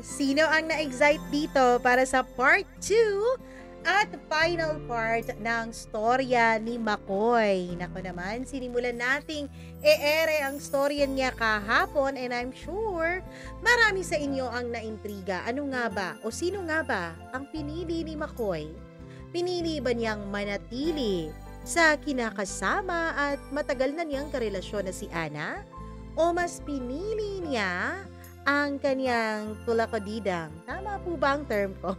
Sino ang na-excite dito para sa part 2 at final part ng storya ni Makoy? Nako naman, sinimulan nating e-ere ang storya niya kahapon and I'm sure marami sa inyo ang naintriga. Ano nga ba o sino nga ba ang pinili ni Makoy? Pinili ba niyang manatili sa kinakasama at matagal na niyang karelasyon na si Ana? O mas pinili niya ang kanyang tulakodidang, tama po ba ang term ko?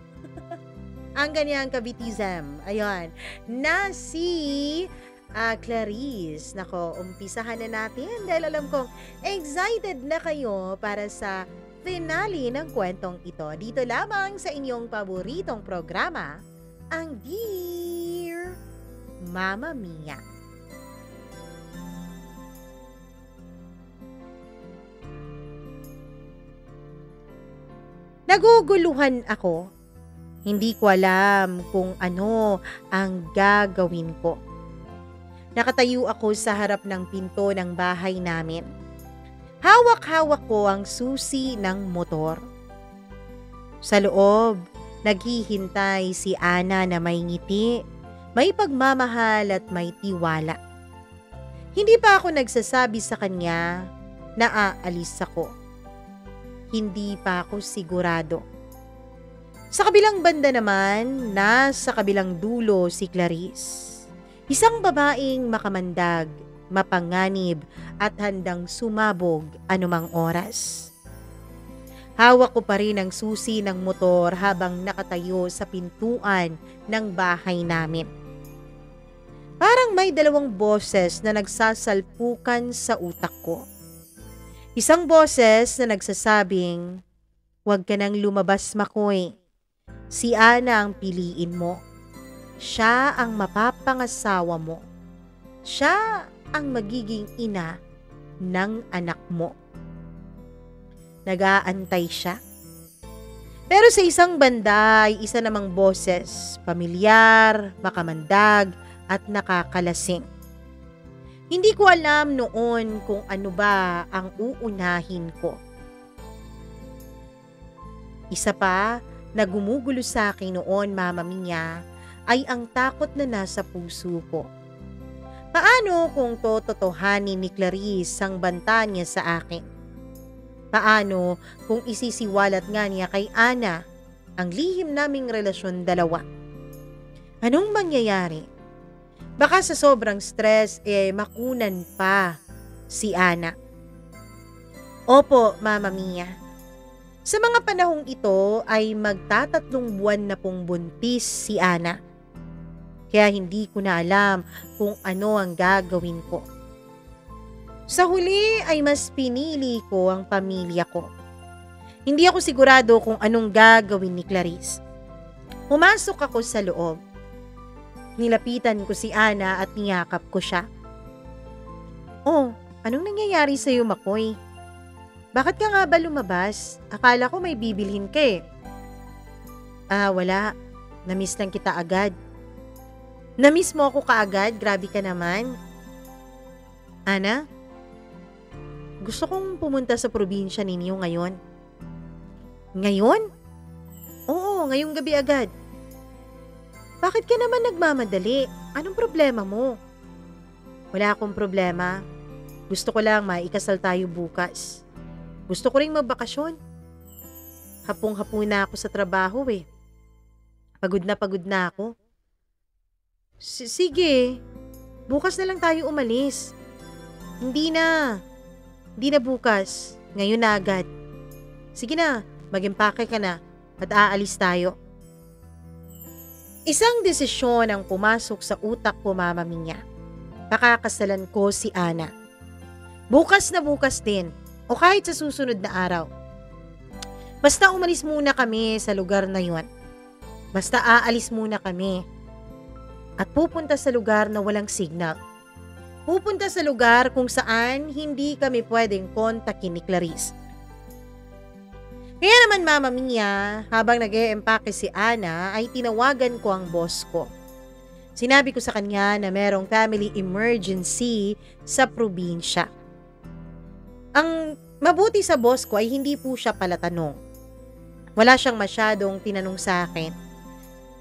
Ang kanyang kabitizem, ayun, na si Clarice. Nako, umpisahan na natin dahil alam kong excited na kayo para sa finale ng kwentong ito. Dito lamang sa inyong paboritong programa, ang Dear Mama Mia. Naguguluhan ako. Hindi ko alam kung ano ang gagawin ko. Nakatayo ako sa harap ng pinto ng bahay namin. Hawak-hawak ko ang susi ng motor. Sa loob, naghihintay si Ana na may ngiti, may pagmamahal at may tiwala. Hindi pa ako nagsasabi sa kanya na aalis ako. Hindi pa ako sigurado. Sa kabilang banda naman, nasa kabilang dulo si Clarice. Isang babaeng makamandag, mapanganib at handang sumabog anumang oras. Hawak ko pa rin ang susi ng motor habang nakatayo sa pintuan ng bahay namin. Parang may dalawang boses na nagsasalpukan sa utak ko. Isang boses na nagsasabing, "Huwag ka nang lumabas, Makoy. Si Ana ang piliin mo. Siya ang mapapangasawa mo. Siya ang magiging ina ng anak mo." Nag-aantay siya. Pero sa isang banda ay isa namang boses, pamilyar, makamandag at nakakalasing. Hindi ko alam noon kung ano ba ang uunahin ko. Isa pa na gumugulo sa akin noon, Mama Mia, ay ang takot na nasa puso ko. Paano kung tototohanin ni Clarice ang banta niya sa akin? Paano kung isisiwalat nga niya kay Ana ang lihim naming relasyon dalawa? Anong mangyayari? Baka sa sobrang stress makunan pa si Ana. Opo, Mama Mia. Sa mga panahong ito ay magtatatlong buwan na pong buntis si Ana. Kaya hindi ko na alam kung ano ang gagawin ko. Sa huli ay mas pinili ko ang pamilya ko. Hindi ako sigurado kung anong gagawin ni Clarice. Pumasok ako sa loob. Nilapitan ko si Ana at niyakap ko siya. "Oh, anong nangyayari sa'yo, Makoy? Bakit ka nga ba lumabas? Akala ko may bibilhin ka eh." Wala. Namiss lang kita agad." "Namiss mo ako kaagad? Grabe ka naman." "Ana, gusto kong pumunta sa probinsya ninyo ngayon." "Ngayon?" "Oo, ngayong gabi agad." "Bakit ka naman nagmamadali? Anong problema mo?" "Wala akong problema. Gusto ko lang maikasal tayo bukas. Gusto ko ring magbakasyon. Hapong-hapon na ako sa trabaho eh. Pagod na ako." Sige, bukas na lang tayo umalis." Hindi na bukas. Ngayon na agad." "Sige na, mag-impake ka na at aalis tayo." Isang desisyon ang pumasok sa utak ko, Mama Mia. Pakakasalan ko si Ana. Bukas na bukas din o kahit sa susunod na araw. Basta umalis muna kami sa lugar na yon. Basta aalis muna kami. At pupunta sa lugar na walang signal. Pupunta sa lugar kung saan hindi kami pwedeng kontakin ni Clarice. Kaya naman, Mama Mia, habang nag-e-empake si Ana ay tinawagan ko ang boss ko. Sinabi ko sa kanya na merong family emergency sa probinsya. Ang mabuti sa boss ko ay hindi po siya palatanong. Wala siyang masyadong tinanong sa akin.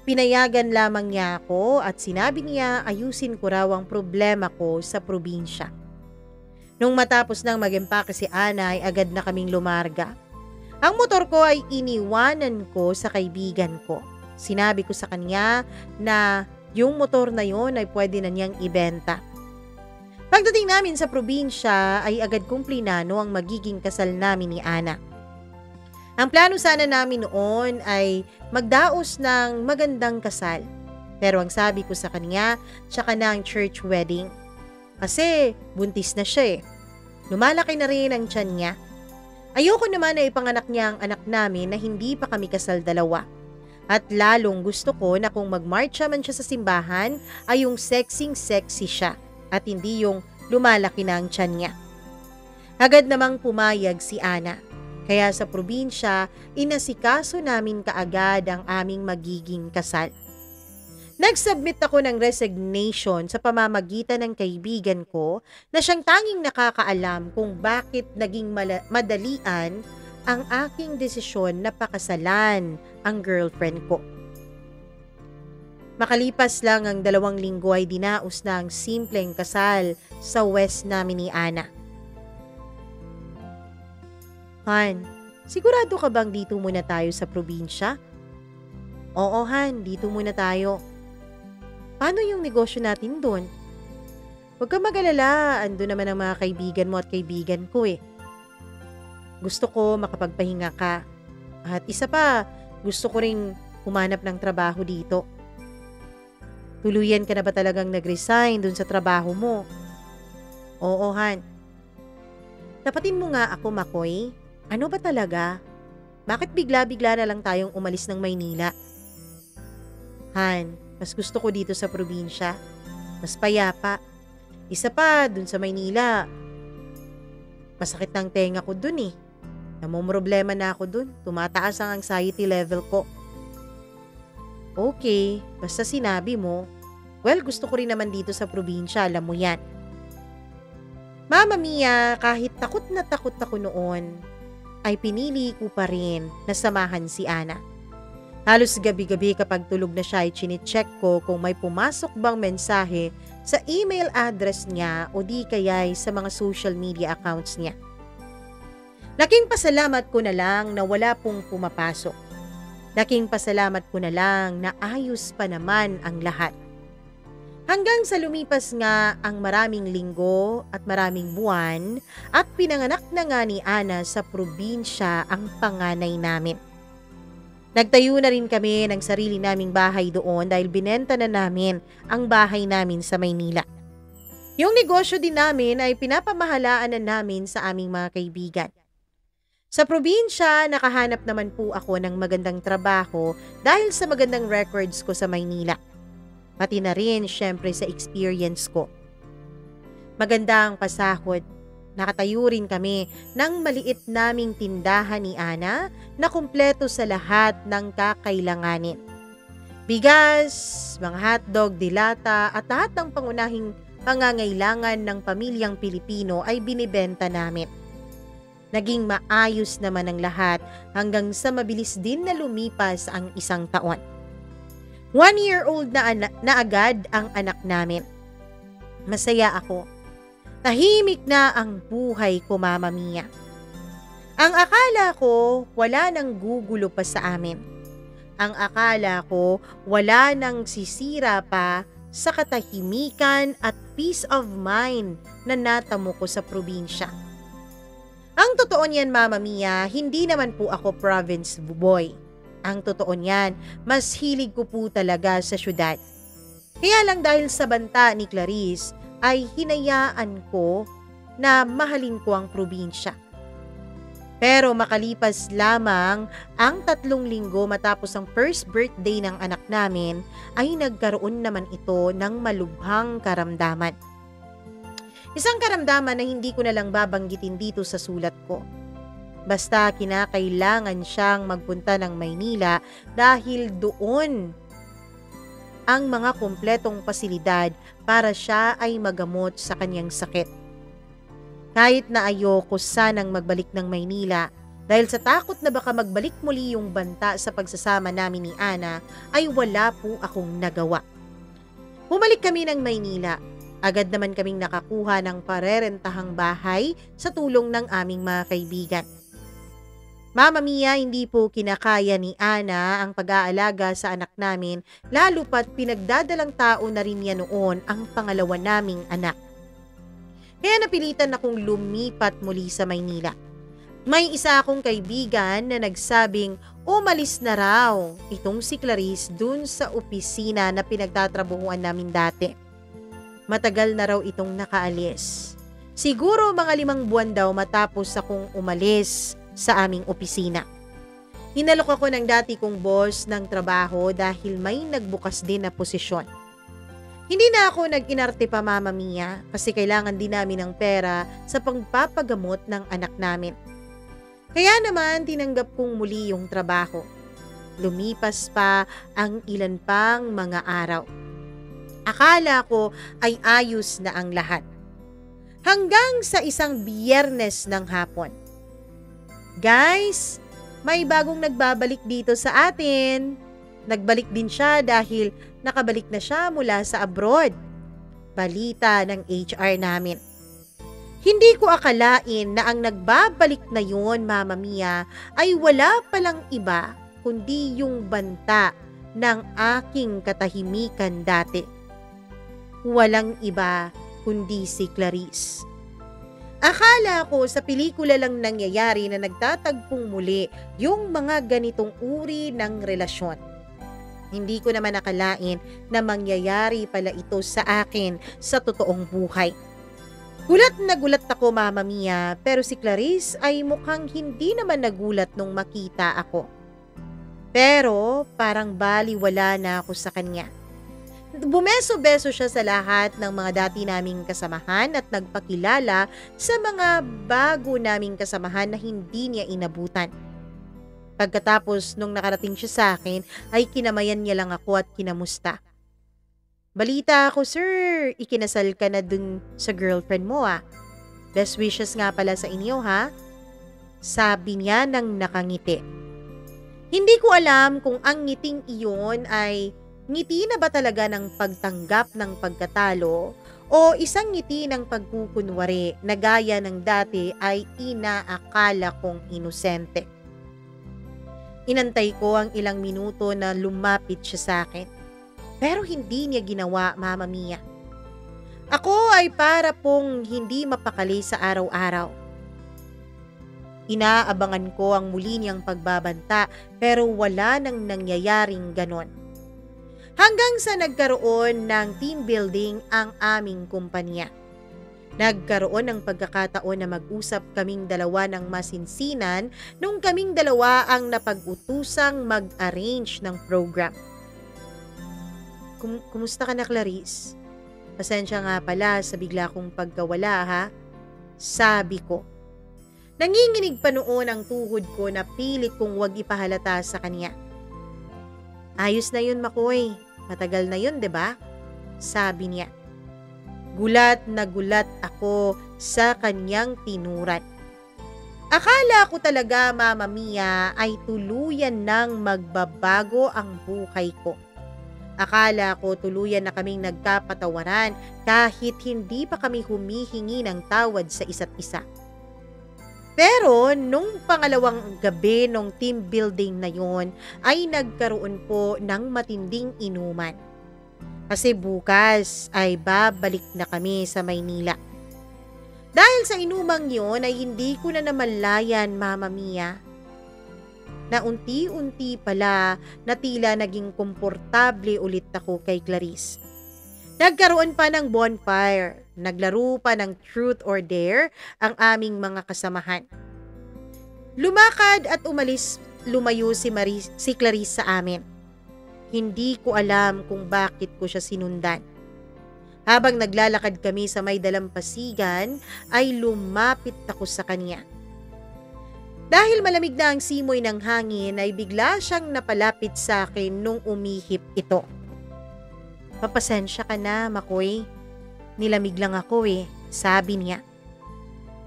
Pinayagan lamang niya ako at sinabi niya ayusin ko raw ang problema ko sa probinsya. Nung matapos nang mag-empake si Ana ay agad na kaming lumarga. Ang motor ko ay iniwanan ko sa kaibigan ko. Sinabi ko sa kanya na yung motor na yon ay pwede na niyang ibenta. Pagdating namin sa probinsya ay agad kong plinano ang magiging kasal namin ni Ana. Ang plano sana namin noon ay magdaos ng magandang kasal. Pero ang sabi ko sa kanya, tsaka na ang church wedding. Kasi buntis na siya eh. Lumalaki na rin ang tiyan niya. Ayoko naman na ipanganak niya ang anak namin na hindi pa kami kasal dalawa. At lalong gusto ko na kung magmarcha man siya sa simbahan ay yung sexy siya at hindi yung lumalaki na ang tiyan niya. Agad namang pumayag si Ana. Kaya sa probinsya, inasikaso namin kaagad ang aming magiging kasal. Nag-submit ako ng resignation sa pamamagitan ng kaibigan ko na siyang tanging nakakaalam kung bakit naging madalian ang aking desisyon na pakasalan ang girlfriend ko. Makalipas lang ang 2 linggo ay dinaos na ang simpleng kasal sa west namin ni Ana. Han, sigurado ka bang dito muna tayo sa probinsya? Oo Han, dito muna tayo. Paano yung negosyo natin doon? Huwag ka mag-alala, ando naman ang mga kaibigan mo at kaibigan ko eh. Gusto ko makapagpahinga ka. At isa pa, gusto ko ring humanap ng trabaho dito. Tuluyan ka na ba talagang nag-resign dun sa trabaho mo? Oo Han. Tapatin mo nga ako, Makoy. Ano ba talaga? Bakit bigla-bigla na lang tayong umalis ng Maynila? Han, mas gusto ko dito sa probinsya. Mas payapa. Isa pa, dun sa Maynila. Masakit ng tenga ko dun eh. Namumroblema na ako dun. Tumataas ang anxiety level ko. Okay, basta sinabi mo. Well, gusto ko rin naman dito sa probinsya, alam mo yan. Mama Mia, kahit takot na takot ako noon, ay pinili ko pa rin na samahan si Ana. Halos gabi-gabi kapag tulog na siya ay chine-check ko kung may pumasok bang mensahe sa email address niya o di kaya'y sa mga social media accounts niya. Laking pasalamat ko na lang na wala pong pumapasok. Laking pasalamat ko na lang na ayos pa naman ang lahat. Hanggang sa lumipas nga ang maraming linggo at maraming buwan at pinanganak na nga ni Ana sa probinsya ang panganay namin. Nagtayo na rin kami ng sarili naming bahay doon dahil binenta na namin ang bahay namin sa Maynila. Yung negosyo din namin ay pinapamahalaan na namin sa aming mga kaibigan. Sa probinsya, nakahanap naman po ako ng magandang trabaho dahil sa magandang records ko sa Maynila. Pati na rin syempre sa experience ko. Maganda ang pasahod. Nakatayo rin kami ng maliit naming tindahan ni Ana na kumpleto sa lahat ng kakailanganin. Bigas, mga hotdog, dilata at lahat ng pangunahing pangangailangan ng pamilyang Pilipino ay binibenta namin. Naging maayos naman ang lahat hanggang sa mabilis din na lumipas ang 1 taon. 1-year-old na agad ang anak namin. Masaya ako. Tahimik na ang buhay ko, Mama Mia. Ang akala ko, wala nang gugulo pa sa amin. Ang akala ko, wala nang sisira pa sa katahimikan at peace of mind na natamo ko sa probinsya. Ang totoo niyan, Mama Mia, hindi naman po ako province boy. Ang totoo niyan, mas hilig ko po talaga sa syudad. Kaya lang dahil sa banta ni Clarice, ay hinayaan ko na mahalin ko ang probinsya. Pero makalipas lamang ang 3 linggo matapos ang first birthday ng anak namin, ay nagkaroon naman ito ng malubhang karamdaman. Isang karamdaman na hindi ko na lang babanggitin dito sa sulat ko. Basta kinakailangan siyang magpunta ng Maynila dahil doon ang mga kumpletong pasilidad para siya ay magamot sa kanyang sakit. Kahit na ayoko sanang magbalik ng Maynila, Dahil sa takot na baka magbalik muli yung banta sa pagsasama namin ni Ana, ay wala po akong nagawa. Bumalik kami ng Maynila. Agad naman kaming nakakuha ng parerentahang bahay sa tulong ng aming mga kaibigan. Mama Mia, hindi po kinakaya ni Ana ang pag-aalaga sa anak namin, lalo pat pinagdadalang tao na rin niya noon ang pangalawa naming anak. Kaya napilitan akong lumipat muli sa Maynila. May isa akong kaibigan na nagsabing umalis na raw itong si Clarice dun sa opisina na pinagtatrabuhuan namin dati. Matagal na raw itong nakaalis. Siguro mga 5 buwan daw matapos akong umalis sa aming opisina. Hinalok ako ng dati kong boss ng trabaho dahil may nagbukas din na posisyon. Hindi na ako nag-inarte pa, Mama Mia, kasi kailangan din namin ng pera sa pagpapagamot ng anak namin. Kaya naman tinanggap kong muli yung trabaho. Lumipas pa ang ilan pang mga araw. Akala ko ay ayos na ang lahat. Hanggang sa isang Biyernes ng hapon. Guys, may bagong nagbabalik dito sa atin. Nagbalik din siya dahil nakabalik na siya mula sa abroad. Balita ng HR namin. Hindi ko akalain na ang nagbabalik na yun, Mama Mia, ay wala palang iba kundi yung banta ng aking katahimikan dati. Walang iba kundi si Clarice. Akala ko sa pelikula lang nangyayari na nagtatagpong muli yung mga ganitong uri ng relasyon. Hindi ko naman akalain na mangyayari pala ito sa akin sa totoong buhay. Gulat na gulat ako, Mama Mia, pero si Clarice ay mukhang hindi naman nagulat nung makita ako. Pero parang baliwala na ako sa kanya. Bumeso-beso siya sa lahat ng mga dati naming kasamahan at nagpakilala sa mga bago naming kasamahan na hindi niya inabutan. Pagkatapos nung nakarating siya sa akin, ay kinamayan niya lang ako at kinamusta. Balita ako, sir, ikinasal ka na dun sa girlfriend mo ah. Best wishes nga pala sa inyo ha. Sabi niya nang nakangiti. Hindi ko alam kung ang ngiting iyon ay ngiti na ba talaga ng pagtanggap ng pagkatalo o isang ngiti ng pagkukunwari na gaya ng dati ay inaakala kong inosente. Inantay ko ang ilang minuto na lumapit siya sa akin. Pero hindi niya ginawa, Mama Mia. Ako ay para pong hindi mapakali sa araw-araw. Inaabangan ko ang muli niyang pagbabanta pero wala nang nangyayaring ganon. Hanggang sa nagkaroon ng team building ang aming kumpanya. Nagkaroon ng pagkakataon na mag-usap kaming dalawa ng masinsinan nung kaming dalawa ang napag-utusang mag-arrange ng program. Kumusta ka na, Clarice? Pasensya nga pala sa bigla kong pagkawala ha. Sabi ko. Nanginginig pa noon ang tuhod ko na pilit kong wag ipahalata sa kanya. Ayos na yun, Makoy. Matagal na yun, 'di ba? Sabi niya. Gulat na gulat ako sa kanyang tinuran. Akala ko talaga, Mama Mia, ay tuluyan nang magbabago ang buhay ko. Akala ko tuluyan na kaming nagkapatawaran kahit hindi pa kami humihingi ng tawad sa isa't isa. Pero nung pangalawang gabi nung team building na yon ay nagkaroon po ng matinding inuman. Kasi bukas ay babalik na kami sa Maynila. Dahil sa inumang yon ay hindi ko na namalayan, Mama Mia, na unti-unti pala na tila naging komportable ulit ako kay Clarice. Nagkaroon pa ng bonfire, naglaro pa ng truth or dare ang aming mga kasamahan. Lumakad at lumayo si Clarice sa amin. Hindi ko alam kung bakit ko siya sinundan. Habang naglalakad kami sa may dalampasigan, ay lumapit ako sa kanya. Dahil malamig na ang simoy ng hangin ay bigla siyang napalapit sa akin nung umihip ito. Papasensya ka na, Makoy. Nilamig lang ako sabi niya.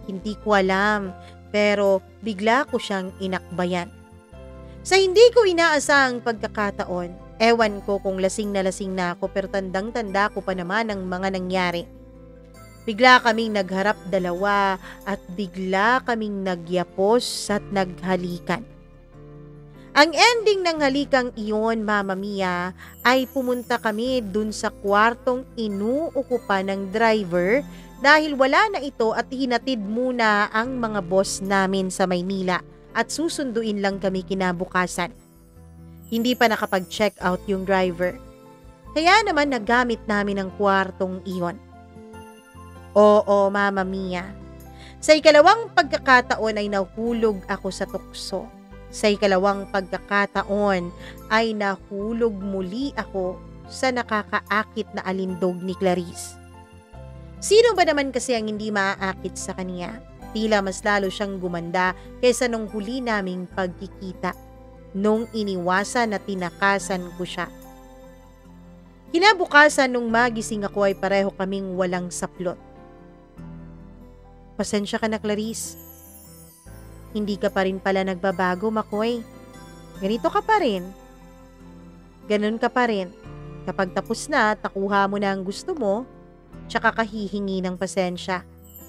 Hindi ko alam, pero bigla ko siyang inakbayan. Sa hindi ko inaasahang pagkakataon, ewan ko kung lasing na ako pero tandang-tanda ko pa naman ang mga nangyari. Bigla kaming nagharap dalawa at bigla kaming nagyapos at naghalikan. Ang ending ng halikang iyon, Mama Mia, ay pumunta kami dun sa kwartong inuukupan ng driver dahil wala na ito at hinatid muna ang mga boss namin sa Maynila at susunduin lang kami kinabukasan. Hindi pa nakapag-check out yung driver. Kaya naman nagamit namin ang kwartong iyon. Oo, Mama Mia. Sa ikalawang pagkakataon ay nahulog ako sa tukso. Sa ikalawang pagkakataon ay nahulog muli ako sa nakakaakit na alindog ni Clarice. Sino ba naman kasi ang hindi maaakit sa kanya? Tila mas lalo siyang gumanda kaysa nung huli naming pagkikita, nung iniwasan na tinakasan ko siya. Kinabukasan nung magising ako ay pareho kaming walang saplot. Pasensya ka na, Clarice. Hindi ka pa rin pala nagbabago, Makoy. Ganito ka pa rin. Ganun ka pa rin. Kapag tapos na, takuha mo na ang gusto mo, tsaka ka hihingi ng pasensya,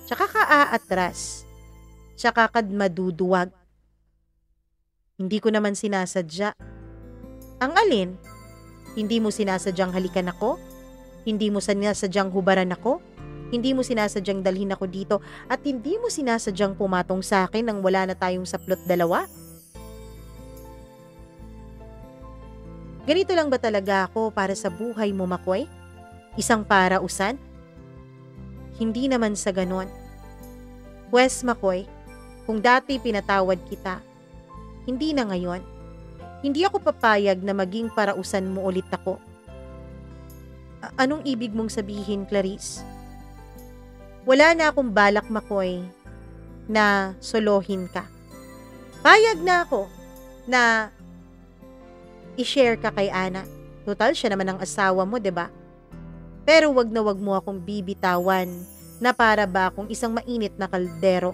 tsaka ka aatras, tsaka ka maduduwag. Hindi ko naman sinasadya. Ang alin? Hindi mo sinasadyang halikan ako? Hindi mo sinasadyang hubaran ako? Hindi mo sinasadyang dalhin ako dito at hindi mo sinasadyang pumatong sa akin nang wala na tayong saplot dalawa? Ganito lang ba talaga ako para sa buhay mo, Makoy? Isang parausan? Hindi naman sa ganon. Pwes, Makoy, kung dati pinatawad kita, hindi na ngayon. Hindi ako papayag na maging parausan mo ulit ako. Anong ibig mong sabihin, Clarice? Wala na akong balak, Makoy, na solohin ka. Payag na ako na i-share ka kay Ana. Total, siya naman ang asawa mo, 'di ba? Pero wag na wag mo akong bibitawan na para ba akong isang mainit na kaldero.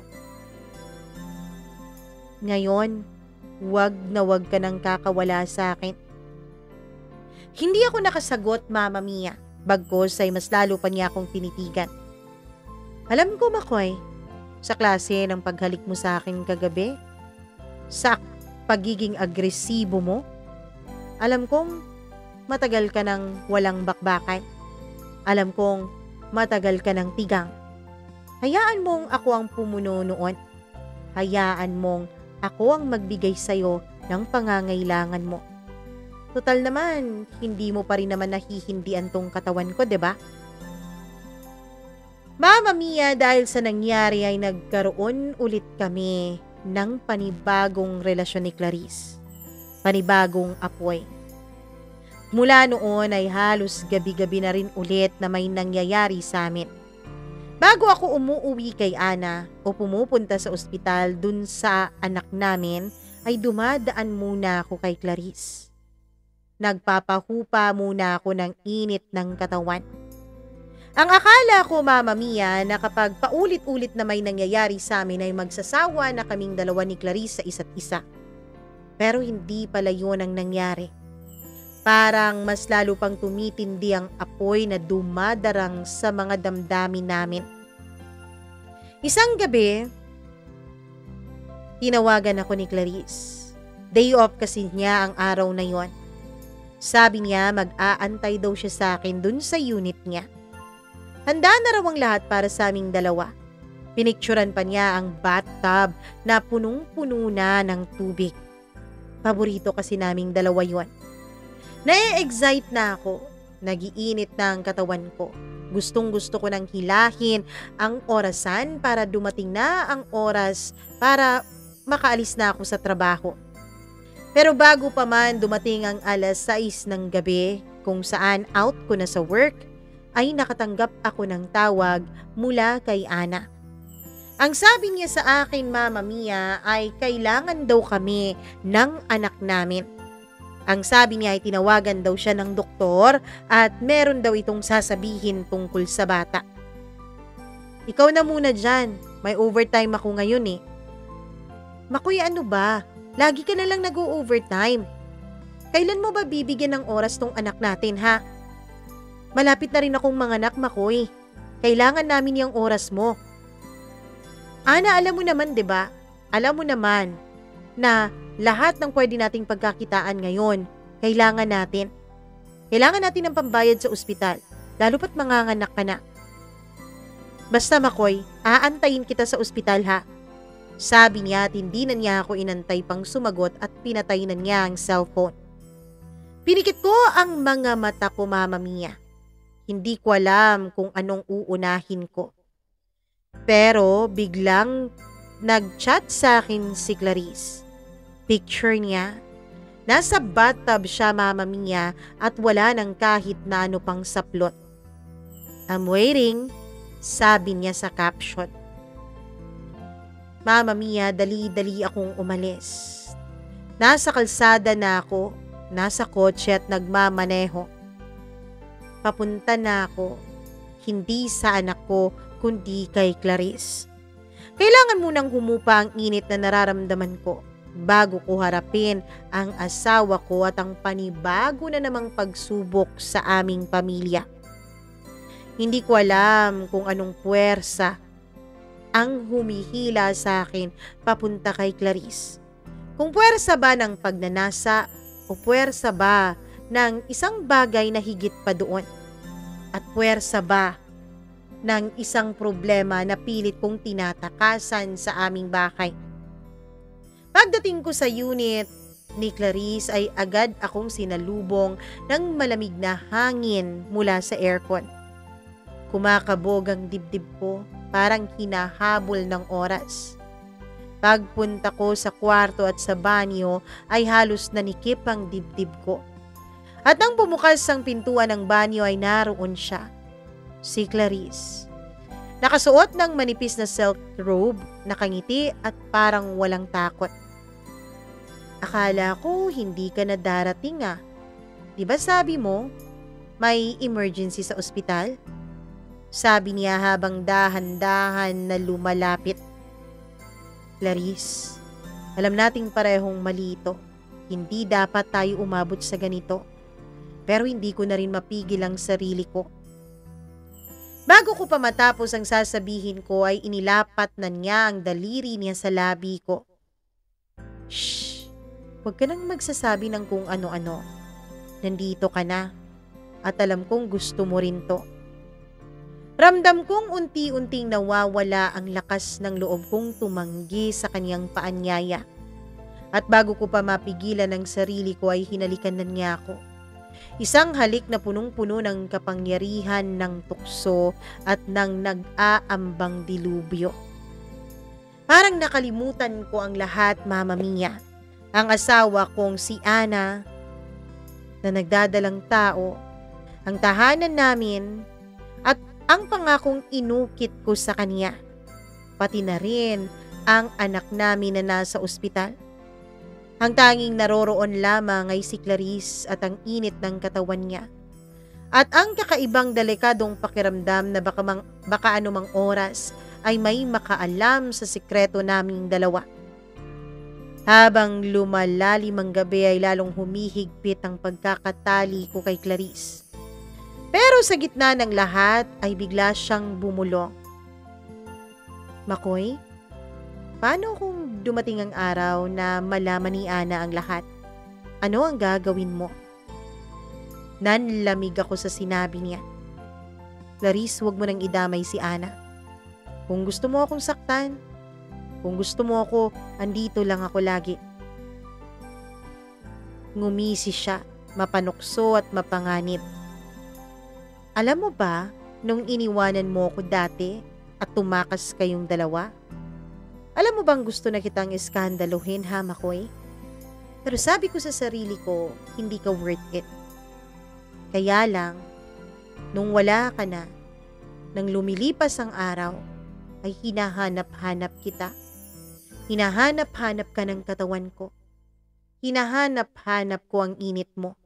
Ngayon, wag na wag ka nang kakawala sa akin. Hindi ako nakasagot, Mama Mia. Bagkos ay mas lalo pa niya akong tinitigan. Alam ko, Makoy, sa klase ng paghalik mo sa akin kagabi, sa pagiging agresibo mo, alam kong matagal ka nang walang bakbakan. Alam kong matagal ka nang tigang. Hayaan mong ako ang pumuno noon. Hayaan mong ako ang magbigay sa'yo ng pangangailangan mo. Total naman, hindi mo pa rin naman nahihindian tong katawan ko, 'di ba? Mama Mia, dahil sa nangyari ay nagkaroon ulit kami ng panibagong relasyon ni Clarice. Panibagong apoy. Mula noon ay halos gabi-gabi na rin ulit na may nangyayari sa amin. Bago ako umuuwi kay Ana o pumupunta sa ospital dun sa anak namin, ay dumadaan muna ako kay Clarice. Nagpapahupa muna ako ng init ng katawan. Ang akala ko, Mama Mia, na kapag paulit-ulit na may nangyayari sa amin ay magsasawa na kaming dalawa ni Clarice sa isa't isa. Pero hindi pala yun ang nangyari. Parang mas lalo pang tumitindi ang apoy na dumadarang sa mga damdamin namin. Isang gabi, tinawagan ako ni Clarice. Day off kasi niya ang araw na yon. Sabi niya mag-aantay daw siya sa akin dun sa unit niya. Handa na raw ang lahat para sa aming dalawa. Pinicturan pa niya ang bathtub na punong-puno na ng tubig. Paborito kasi naming dalawa yon. Na-excite na ako. Nagiinit na ang katawan ko. Gustong-gusto ko nang hilahin ang orasan para dumating na ang oras para makaalis na ako sa trabaho. Pero bago pa man dumating ang alas 6 ng gabi kung saan out ko na sa work, ay nakatanggap ako ng tawag mula kay Ana. Ang sabi niya sa akin, Mama Mia, ay kailangan daw kami ng anak namin. Ang sabi niya ay tinawagan daw siya ng doktor at meron daw itong sasabihin tungkol sa bata. Ikaw na muna dyan, may overtime ako ngayon eh. Makoy, ano ba? Lagi ka na lang nag-o-overtime. Kailan mo ba bibigyan ng oras tong anak natin, ha? Malapit na rin akong manganak, Makoy. Kailangan namin yung oras mo. Ana, alam mo naman, 'di ba? Alam mo naman na lahat ng pwede nating pagkakitaan ngayon, kailangan natin. Kailangan natin ng pambayad sa ospital, lalo pat manganganak ka na. Basta, Makoy, aantayin kita sa ospital, ha? Sabi niya at hindi na niya ako inantay pang sumagot at pinatay na niya ang cellphone. Pinikit ko ang mga mata ko, Mama Mia. Hindi ko alam kung anong uunahin ko. Pero biglang nag-chat sa akin si Clarice. Picture niya. Nasa bathtub siya, Mama Mia, at wala nang kahit na ano pang saplot. I'm waiting, sabi niya sa caption. Mama Mia, dali-dali akong umalis. Nasa kalsada na ako, nasa kotse at nagmamaneho. Papunta na ako, hindi sa anak ko, kundi kay Clarice. Kailangan munang humupa ang init na nararamdaman ko bago ko harapin ang asawa ko at ang panibago na namang pagsubok sa aming pamilya. Hindi ko alam kung anong puwersa ang humihila sa akin papunta kay Clarice. Kung puwersa ba ng pagnanasa o puwersa ba ng isang bagay na higit pa doon? At puwersa ba ng isang problema na pilit kong tinatakasan sa aming bahay? Pagdating ko sa unit ni Clarice ay agad akong sinalubong ng malamig na hangin mula sa aircon. Kumakabog ang dibdib ko, parang hinahabol ng oras. Pagpunta ko sa kwarto at sa banyo ay halos nanikip ang dibdib ko. At nang bumukas ang pintuan ng banyo ay naroon siya, si Clarice. Nakasuot ng manipis na silk robe, nakangiti at parang walang takot. Akala ko hindi ka na darating, ah. Di ba sabi mo, may emergency sa ospital? Sabi niya habang dahan-dahan na lumalapit. Clarice, alam nating parehong mali ito. Hindi dapat tayo umabot sa ganito. Pero hindi ko na rin mapigil ang sarili ko. Bago ko pa matapos ang sasabihin ko ay inilapat na niya ang daliri niya sa labi ko. Shh! Huwag ka nang magsasabi ng kung ano-ano. Nandito ka na. At alam kong gusto mo rin to. Ramdam kong unti-unting nawawala ang lakas ng loob kong tumanggi sa kanyang paanyaya. At bago ko pa mapigilan ang sarili ko ay hinalikan na niya ako. Isang halik na punong-puno ng kapangyarihan ng tukso at ng nag-aambang dilubyo. Parang nakalimutan ko ang lahat, Mama Mia. Ang asawa kong si Ana na nagdadalang tao, ang tahanan namin at ang pangakong inukit ko sa kanya, pati na rin ang anak namin na nasa ospital. Ang tanging naroroon lamang ay si Clarice at ang init ng katawan niya. At ang kakaibang delikadong pakiramdam na baka anumang oras ay may makaalam sa sikreto naming dalawa. Habang lumalalim ang gabi ay lalong humihigpit ang pagkakatali ko kay Clarice. Pero sa gitna ng lahat ay bigla siyang bumulong. Makoy, paano kung dumating ang araw na malaman ni Ana ang lahat? Ano ang gagawin mo? Nanlamig ako sa sinabi niya. Clarice, huwag mo nang idamay si Ana. Kung gusto mo akong saktan, kung gusto mo ako, andito lang ako lagi. Ngumisi siya, mapanukso at mapanganib. Alam mo ba, nung iniwanan mo ako dati at tumakas kayong dalawa? Alam mo bang gusto na kitang iskandaluhin, ha, Makoy? Pero sabi ko sa sarili ko, hindi ka worth it. Kaya lang, nung wala ka na, nang lumilipas ang araw, ay hinahanap-hanap kita. Hinahanap-hanap ka ng katawan ko. Hinahanap-hanap ko ang init mo.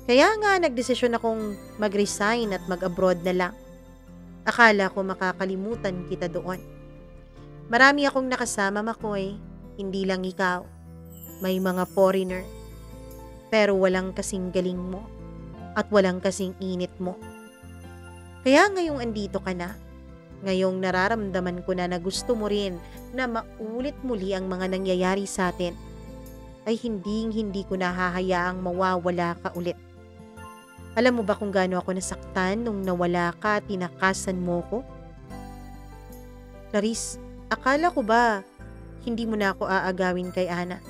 Kaya nga nagdesisyon akong mag-resign at mag-abroad na lang. Akala ko makakalimutan kita doon. Marami akong nakasama, Makoy. Hindi lang ikaw. May mga foreigner. Pero walang kasing galing mo. At walang kasing init mo. Kaya ngayong andito ka na. Ngayong nararamdaman ko na gusto mo rin na maulit muli ang mga nangyayari sa atin, ay hindi ko nahahayaang mawawala ka ulit. Alam mo ba kung gaano ako nasaktan nung nawala ka at tinakasan mo ko? Clarice, akala ko ba hindi mo na ako aagawin kay Ana?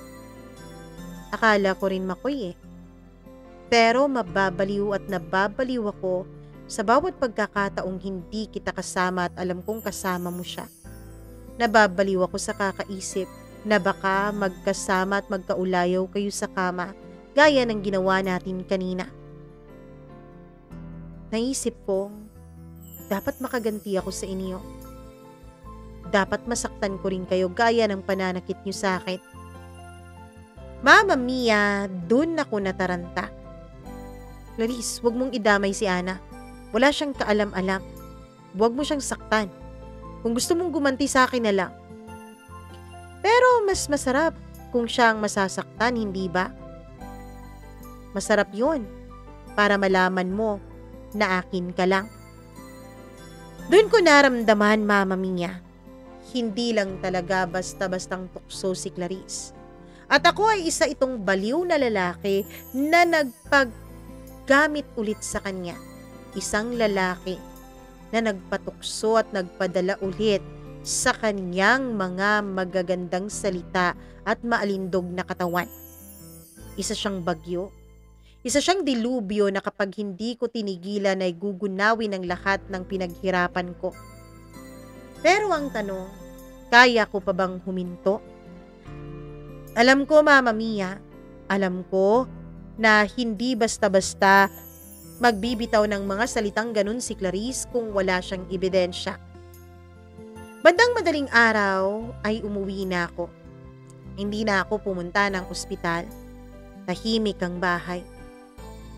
Akala ko rin, Makoy eh. Pero mababaliw at nababaliw ako sa bawat pagkakataong hindi kita kasama at alam kong kasama mo siya. Nababaliw ako sa kakaisip na baka magkasama at magkaulayaw kayo sa kama gaya ng ginawa natin kanina. Naisip ko, dapat makaganti ako sa inyo. Dapat masaktan ko rin kayo gaya ng pananakit niyo sa akin. Mama Mia, dun ako nataranta. Clarice, wag mong idamay si Ana. Wala siyang kaalam-alam. Huwag mo siyang saktan. Kung gusto mong gumanti sa akin na lang. Pero mas masarap kung siyang masasaktan, hindi ba? Masarap yun. Para malaman mo na akin ka lang. Doon ko naramdaman, Mama Mia. Hindi lang talaga basta-bastang tukso si Clarice. At ako ay isa itong baliw na lalaki na nagpaggamit ulit sa kanya. Isang lalaki na nagpatukso at nagpadala ulit sa kanyang mga magagandang salita at maalindog na katawan. Isa siyang bagyo. Isa siyang dilubyo na kapag hindi ko tinigilan ay gugunawin ang lahat ng pinaghirapan ko. Pero ang tanong, kaya ko pa bang huminto? Alam ko, Mama Mia, alam ko na hindi basta-basta magbibitaw ng mga salitang ganun si Clarice kung wala siyang ebidensya. Bandang madaling araw ay umuwi na ako. Hindi na ako pumunta ng ospital. Tahimik ang bahay.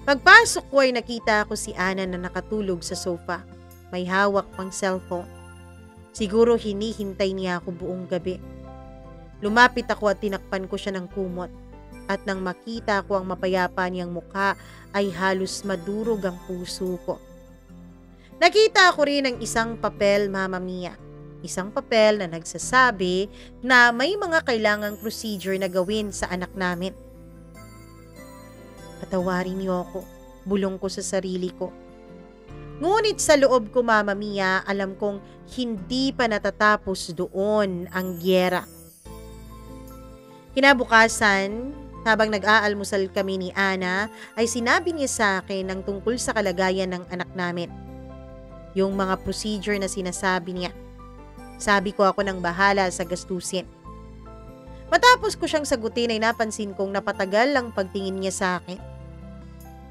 Pagpasok ko ay nakita ko si Ana na nakatulog sa sofa. May hawak pang cellphone. Siguro hinihintay niya ako buong gabi. Lumapit ako at tinakpan ko siya ng kumot. At nang makita ko ang mapayapa niyang mukha ay halos madurog ang puso ko. Nakita ko rin ang isang papel, Mama Mia. Isang papel na nagsasabi na may mga kailangang procedure na gawin sa anak namin. Patawarin niyo ako, bulong ko sa sarili ko. Ngunit sa loob ko, Mama Mia, alam kong hindi pa natatapos doon ang gyera. Kinabukasan, habang nag-aalmusal kami ni Ana, ay sinabi niya sa akin ang tungkol sa kalagayan ng anak namin. Yung mga procedure na sinasabi niya. Sabi ko ako nang bahala sa gastusin. Matapos ko siyang sagutin ay napansin kong napatagal ang pagtingin niya sa akin.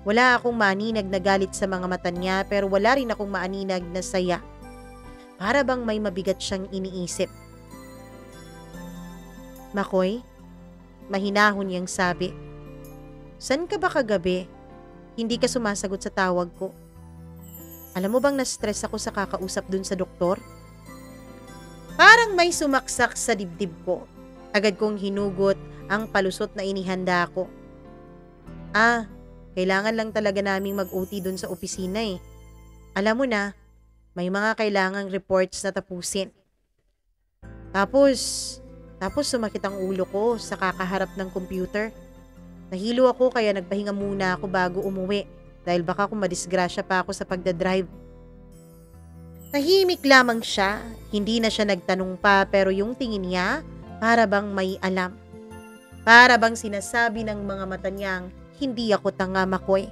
Wala akong maaninag na galit sa mga mata niya pero wala rin akong maaninag na saya. Para bang may mabigat siyang iniisip. Makoy, mahinahon niyang sabi. San ka ba kagabi? Hindi ka sumasagot sa tawag ko. Alam mo bang na-stress ako sa kakausap dun sa doktor? Parang may sumaksak sa dibdib ko. Agad kong hinugot ang palusot na inihanda ko. Kailangan lang talaga naming mag-OT dun sa opisina eh. Alam mo na, may mga kailangang reports na tapusin. Tapos sumakit ang ulo ko sa kakaharap ng computer. Nahilo ako kaya nagpahinga muna ako bago umuwi dahil baka kung madisgrasya pa ako sa pagdadrive. Tahimik lamang siya, hindi na siya nagtanong pa pero yung tingin niya para bang may alam. Para bang sinasabi ng mga mata niyang hindi ako tanga, Makoy.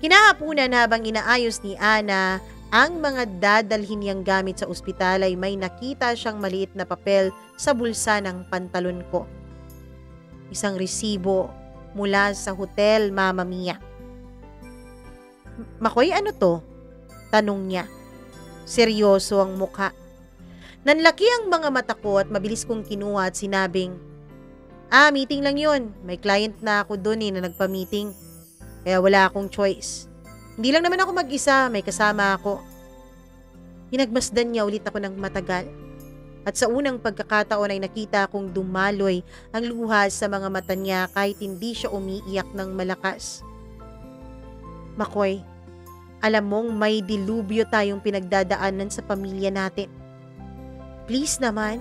Kinahapunan habang inaayos ni Ana ang mga dadalhin niyang gamit sa ospital ay may nakita siyang maliit na papel sa bulsa ng pantalon ko. Isang resibo mula sa hotel, Mama Mia. Makoy, ano to? Tanong niya. Seryoso ang mukha. Nanlaki ang mga mata ko at mabilis kong kinuha at sinabing, meeting lang yun. May client na ako doon na nagpa-meeting. Kaya wala akong choice. Hindi lang naman ako mag-isa, may kasama ako. Hinagmasdan niya ulit ako ng matagal. At sa unang pagkakataon ay nakita kong dumaloy ang luha sa mga mata niya kahit hindi siya umiiyak ng malakas. Makoy, alam mong may dilubyo tayong pinagdadaanan sa pamilya natin. Please naman,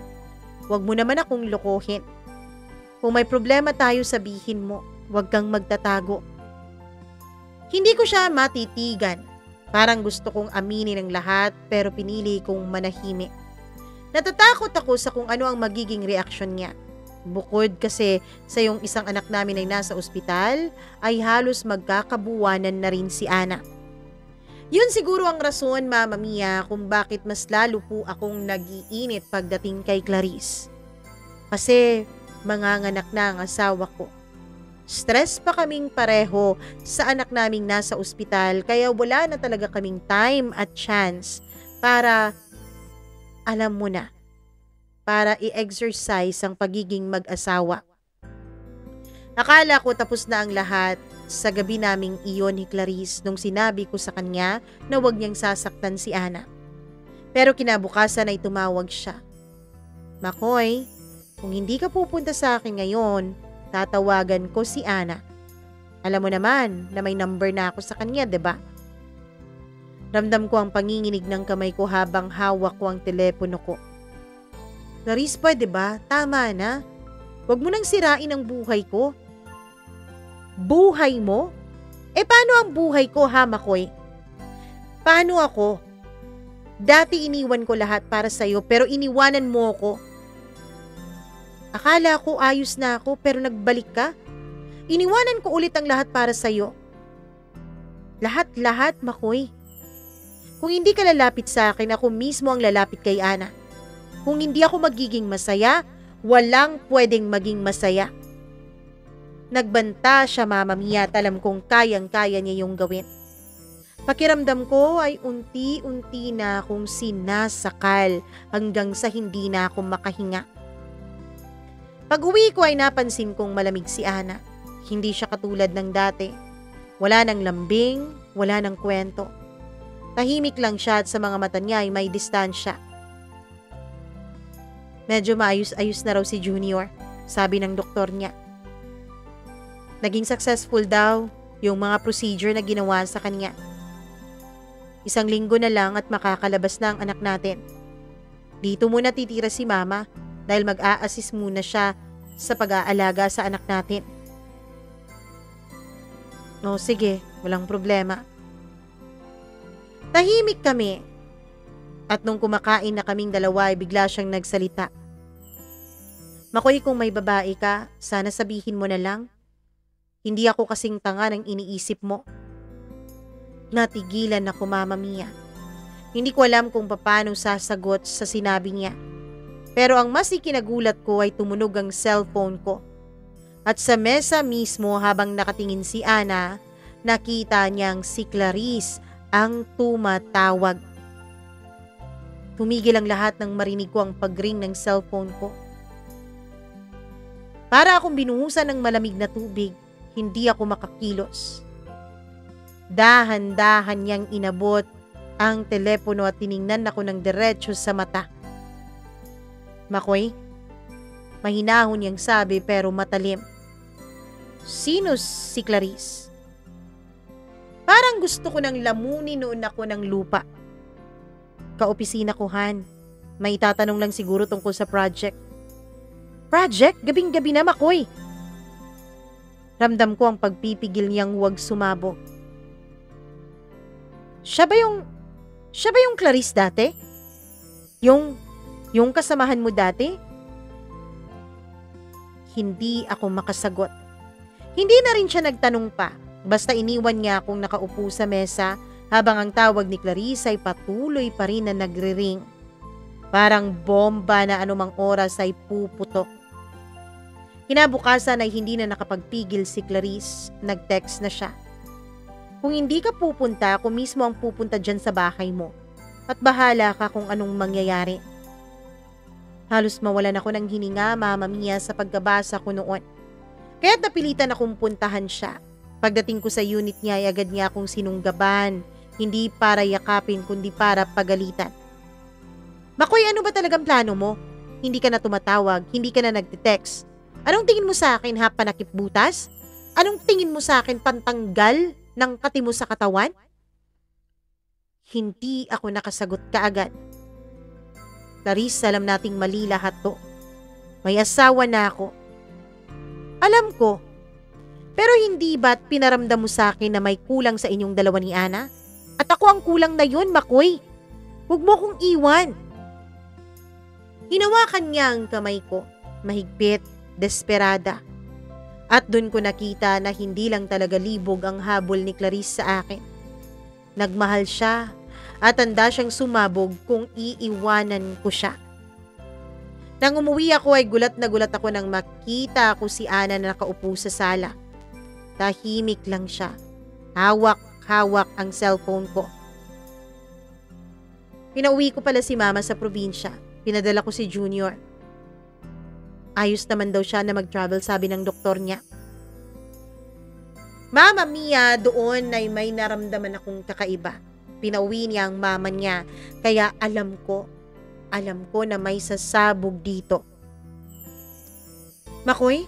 wag mo naman akong lokohin. Kung may problema tayo sabihin mo, wag kang magtatago. Hindi ko siya matitigan. Parang gusto kong aminin ang lahat pero pinili kong manahimik. Natatakot ako sa kung ano ang magiging reaksyon niya. Bukod kasi sa yung isang anak namin ay nasa ospital, ay halos magkakabuwanan na rin si Ana. Yun siguro ang rason, Mama Mia, kung bakit mas lalo po akong nag-iinit pagdating kay Clarice. Kasi manganganak na ang asawa ko. Stress pa kaming pareho sa anak naming nasa ospital kaya wala na talaga kaming time at chance para, alam mo na, para i-exercise ang pagiging mag-asawa. Akala ko tapos na ang lahat sa gabi naming iyon ni Clarice nung sinabi ko sa kanya na huwag niyang sasaktan si Ana. Pero kinabukasan ay tumawag siya. Makoy, kung hindi ka pupunta sa akin ngayon, tatawagan ko si Ana. Alam mo naman na may number na ako sa kanya, 'di ba? Ramdam ko ang panginginig ng kamay ko habang hawak ko ang telepono ko. Clarice, pwede ba? Tama na. Huwag mo nang sirain ang buhay ko. Buhay mo? Paano ang buhay ko, ha, Makoy? Paano ako? Dati iniwan ko lahat para sa'yo pero iniwanan mo ko. Akala ko ayos na ako pero nagbalik ka. Iniwanan ko ulit ang lahat para sa'yo. Lahat-lahat, Makoy. Kung hindi ka lalapit sa akin, ako mismo ang lalapit kay Ana. Kung hindi ako magiging masaya, walang pwedeng maging masaya. Nagbanta siya, Mama Mia, at alam kong kayang-kaya niya yung gawin. Pakiramdam ko ay unti-unti na akong sinasakal hanggang sa hindi na ako makahinga. Pag-uwi ko ay napansin kong malamig si Ana. Hindi siya katulad ng dati. Wala nang lambing, wala nang kwento. Tahimik lang siya at sa mga mata niya ay may distansya. Medyo maayos-ayos na raw si Junior, sabi ng doktor niya. Naging successful daw yung mga procedure na ginawa sa kanya. 1 linggo na lang at makakalabas na ang anak natin. Dito muna titira si Mama dahil mag-a-assist muna siya sa pag-aalaga sa anak natin. O sige, walang problema. Tahimik kami. At nung kumakain na kaming dalawa ay bigla siyang nagsalita. Makoy, kung may babae ka, sana sabihin mo na lang. Hindi ako kasing tanga ng iniisip mo. Natigilan ako, Mama Mia. Hindi ko alam kung paano sasagot sa sinabi niya. Pero ang mas ikinagulat ko ay tumunog ang cellphone ko. At sa mesa mismo habang nakatingin si Ana, nakita niyang si Clarice ang tumatawag. Tumigil ang lahat nang marinig ko ang pag-ring ng cellphone ko. Para akong binuhusan ng malamig na tubig, hindi ako makakilos. Dahan-dahan niyang inabot ang telepono at tiningnan ako ng diretso sa mata. Makoy, mahinahon niyang sabi pero matalim. Sino si Clarice? Parang gusto ko nang lamunin noon ako ng lupa. Kaopisina ko, Han. May itatanong lang siguro tungkol sa project. Project? Gabing-gabi na, Makoy. Ramdam ko ang pagpipigil niyang huwag sumabog. Siya ba yung Clarice dati? Yung kasamahan mo dati? Hindi ako makasagot. Hindi na rin siya nagtanong pa. Basta iniwan niya akong nakaupo sa mesa habang ang tawag ni Clarice ay patuloy pa rin na nagre-ring. Parang bomba na anumang oras ay puputok. Kinabukasan ay hindi na nakapagpigil si Clarice. Nag-text na siya. Kung hindi ka pupunta, ako mismo ang pupunta dyan sa bahay mo. At bahala ka kung anong mangyayari. Halos mawalan ako ng hininga, Mama Mia, sa pagkabasa ko noon. Kaya't napilitan akong puntahan siya. Pagdating ko sa unit niya ay agad niya akong sinunggaban. Hindi para yakapin kundi para pagalitan. Makoy, ano ba talagang plano mo? hindi ka na tumatawag, hindi ka na nagte-text. Anong tingin mo sa akin, ha, panakip butas? Anong tingin mo sa akin, pantanggal ng kati mo sa katawan? Hindi ako nakasagot kaagad. Clarice, alam nating mali lahat to. May asawa na ako. Alam ko. Pero hindi ba't pinaramdam mo sa akin na may kulang sa inyong dalawa ni Ana? At ako ang kulang na yun, Makoy. Huwag mo kong iwan. Hinawakan niya ang kamay ko, mahigpit, desperada. At dun ko nakita na hindi lang talaga libog ang habol ni Clarice sa akin. Nagmahal siya at handa siyang sumabog kung iiwanan ko siya. Nang umuwi ako ay gulat na gulat ako nang makita ko si Ana na nakaupo sa sala. Tahimik lang siya. Hawak-hawak ang cellphone ko. Pinauwi ko pala si Mama sa probinsya. Pinadala ko si Junior. Ayos naman daw siya na mag-travel, sabi ng doktor niya. Mama Mia, doon ay may naramdaman akong kakaiba. Pinauwi niya ang mama niya, kaya alam ko na may sasabog dito. Makoy?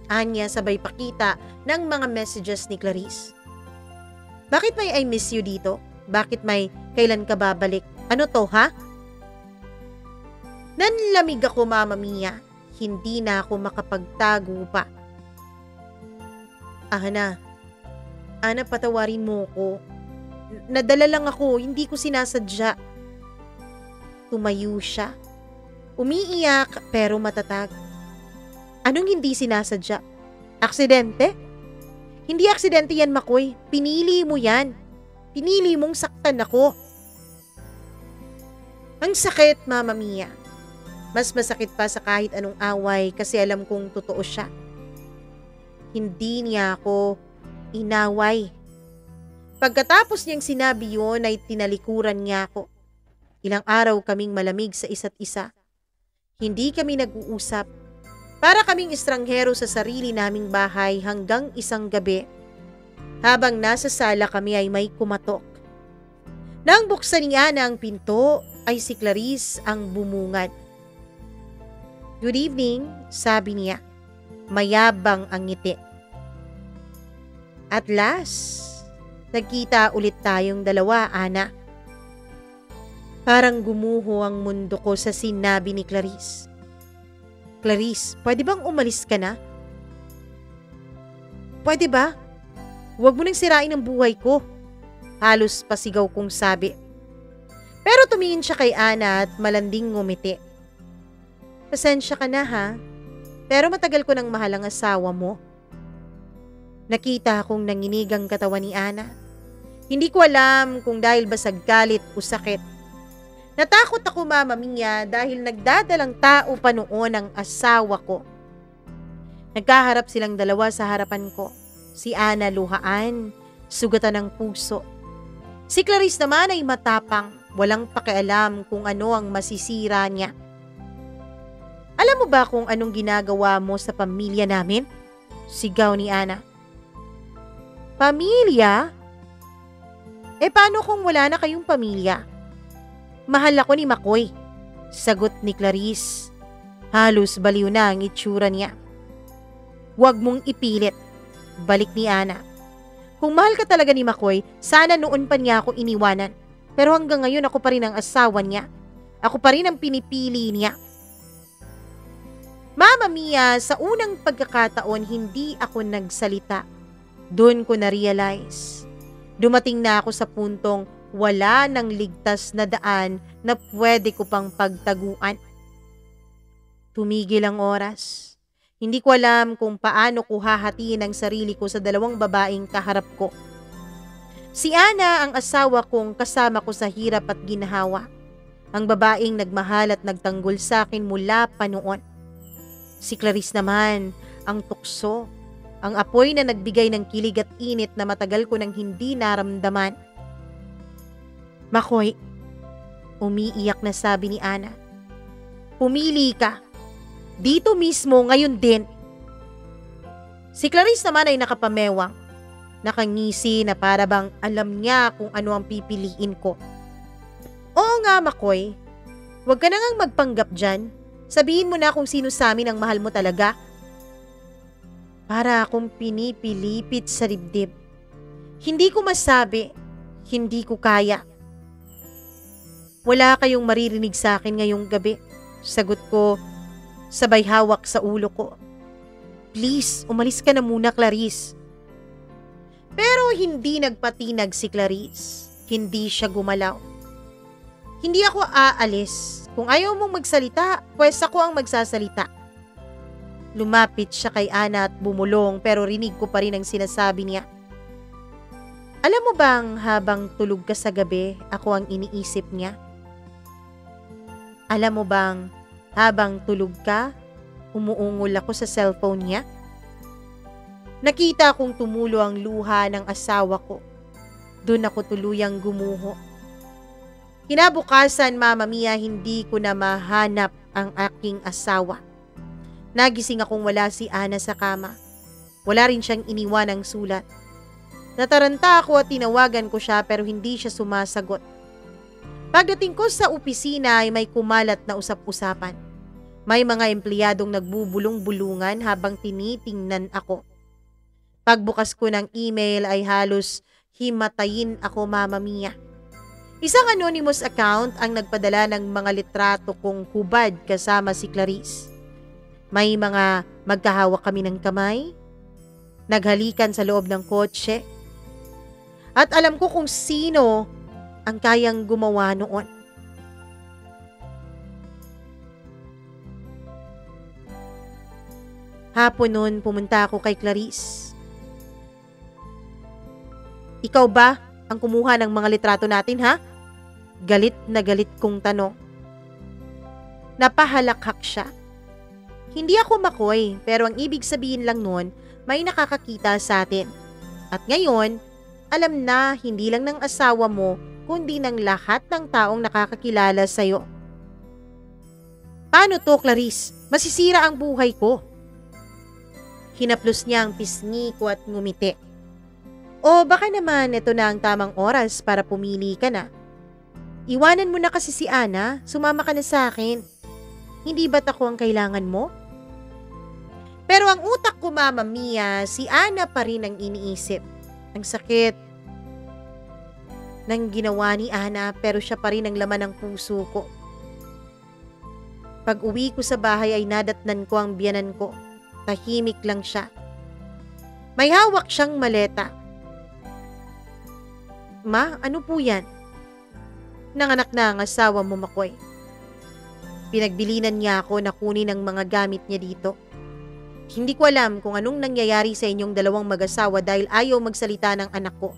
Anya sabay pakita ng mga messages ni Clarice. Bakit may I miss you dito? Bakit may kailan ka babalik? Ano to, ha? Nanlamig ako, Mama Mia. Hindi na ako makapagtago pa. Ana, patawarin mo ko. Nadala lang ako, hindi ko sinasadya. Tumayo siya. Umiiyak pero matatag. Anong hindi sinasadya? Aksidente? Hindi aksidente yan, Makoy. Pinili mo yan. Pinili mong saktan ako. Ang sakit, Mama Mia. Mas masakit pa sa kahit anong away kasi alam kong totoo siya. Hindi niya ako inaway. Pagkatapos niyang sinabi yun ay tinalikuran niya ako. Ilang araw kaming malamig sa isa't isa. Hindi kami nag-uusap. Para kaming estranghero sa sarili naming bahay hanggang isang gabi. Habang nasa sala kami ay may kumatok. Nang buksan niya na ang pinto ay si Clarice ang bumungad. Good evening, sabi niya. Mayabang ang ngiti. At last, nagkita ulit tayong dalawa, Ana. Parang gumuho ang mundo ko sa sinabi ni Clarice. Clarice, pwede bang umalis ka na? Pwede ba? Huwag mo nang sirain ang buhay ko. Halos pasigaw kong sabi. Pero tumingin siya kay Ana at malanding ngumiti. Pasensya ka na, ha? Pero matagal ko nang mahal ang asawa mo. Nakita akong nanginig ang katawan ni Ana. Hindi ko alam kung dahil ba sa galit o sakit. Natakot ako, Mama Mia, dahil nagdadalang tao pa noon ang asawa ko. Nagkaharap silang dalawa sa harapan ko. Si Ana luhaan, sugatan ng puso. Si Clarice naman ay matapang, walang pakialam kung ano ang masisira niya. Alam mo ba kung anong ginagawa mo sa pamilya namin? Sigaw ni Ana. Pamilya? Paano kung wala na kayong pamilya? Mahal ako ni Makoy. Sagot ni Clarice. Halos baliw na ang itsura niya. Huwag mong ipilit. Balik ni Ana. Kung mahal ka talaga ni Makoy, sana noon pa niya ako iniwanan. Pero hanggang ngayon ako pa rin ang asawa niya. Ako pa rin ang pinipili niya. Mama Mia, sa unang pagkakataon hindi ako nagsalita. Doon ko na-realize. Dumating na ako sa puntong wala nang ligtas na daan na pwede ko pang pagtaguan. Tumigil ang oras. Hindi ko alam kung paano ko hahatiin ang sarili ko sa dalawang babaeng kaharap ko. Si Ana ang asawa kong kasama ko sa hirap at ginhawa. Ang babaeng nagmahal at nagtanggol sa akin mula pa noon. Si Clarice naman, ang tukso, ang apoy na nagbigay ng kilig at init na matagal ko nang hindi naramdaman. Makoy, umiiyak na sabi ni Ana. Pumili ka. Dito mismo ngayon din. Si Clarice naman ay nakapamewang. Nakangisi na para bang alam niya kung ano ang pipiliin ko. Oo nga, Makoy. Huwag ka na ngang magpanggap dyan. Sabihin mo na kung sino sa amin ang mahal mo talaga. Para akong pinipilipit sa dibdib. Hindi ko masabi, hindi ko kaya. Wala kayong maririnig sa akin ngayong gabi. Sagot ko, sabay hawak sa ulo ko. Please, umalis ka na muna, Clarice. Pero hindi nagpatinag si Clarice. Hindi siya gumalaw. Hindi ako aalis. Kung ayaw mong magsalita, pwes ako ang magsasalita. Lumapit siya kay Ana at bumulong pero rinig ko pa rin ang sinasabi niya. Alam mo bang habang tulog ka sa gabi, ako ang iniisip niya? Alam mo bang habang tulog ka, umuungol ako sa cellphone niya? Nakita kong tumulo ang luha ng asawa ko. Doon ako tuluyang gumuho. Kinabukasan, Mama Mia, hindi ko na mahanap ang aking asawa. Nagising akong wala si Ana sa kama. Wala rin siyang iniwan ng sulat. Nataranta ako at tinawagan ko siya pero hindi siya sumasagot. Pagdating ko sa opisina ay may kumalat na usap-usapan. May mga empleyadong nagbubulong-bulungan habang tinitingnan ako. Pagbukas ko ng email ay halos himatayin ako, Mama Mia. Isang anonymous account ang nagpadala ng mga litrato kong hubad kasama si Clarice. May mga magkahawak kami ng kamay, naghalikan sa loob ng kotse, at alam ko kung sino ang kayang gumawa noon. Hapon noon pumunta ako kay Clarice. Ikaw ba ang kumuha ng mga litrato natin, ha? Galit na galit kong tanong. Napahalakhak siya. Hindi ako makoy, pero ang ibig sabihin lang nun, may nakakakita sa atin. At ngayon, alam na hindi lang ng asawa mo, kundi ng lahat ng taong nakakakilala sa'yo. Paano to, Clarice? Masisira ang buhay ko. Hinaplos niya ang pisngi ko at ngumiti. O baka naman ito na ang tamang oras para pumili ka na. Iwanan mo na kasi si Ana, sumama ka na sa akin. Hindi ba't ako ang kailangan mo? Pero ang utak ko, Mama Mia, si Ana pa rin ang iniisip. Ang sakit ng ginawa ni Ana pero siya pa rin ang laman ng puso ko. Pag uwi ko sa bahay ay nadatnan ko ang biyanan ko. Tahimik lang siya. May hawak siyang maleta. Ma, ano po yan? Nanganak na ang asawa mo, Makoy. Pinagbilinan niya ako na kunin ang mga gamit niya dito. Hindi ko alam kung anong nangyayari sa inyong dalawang mag-asawa dahil ayaw magsalita ng anak ko.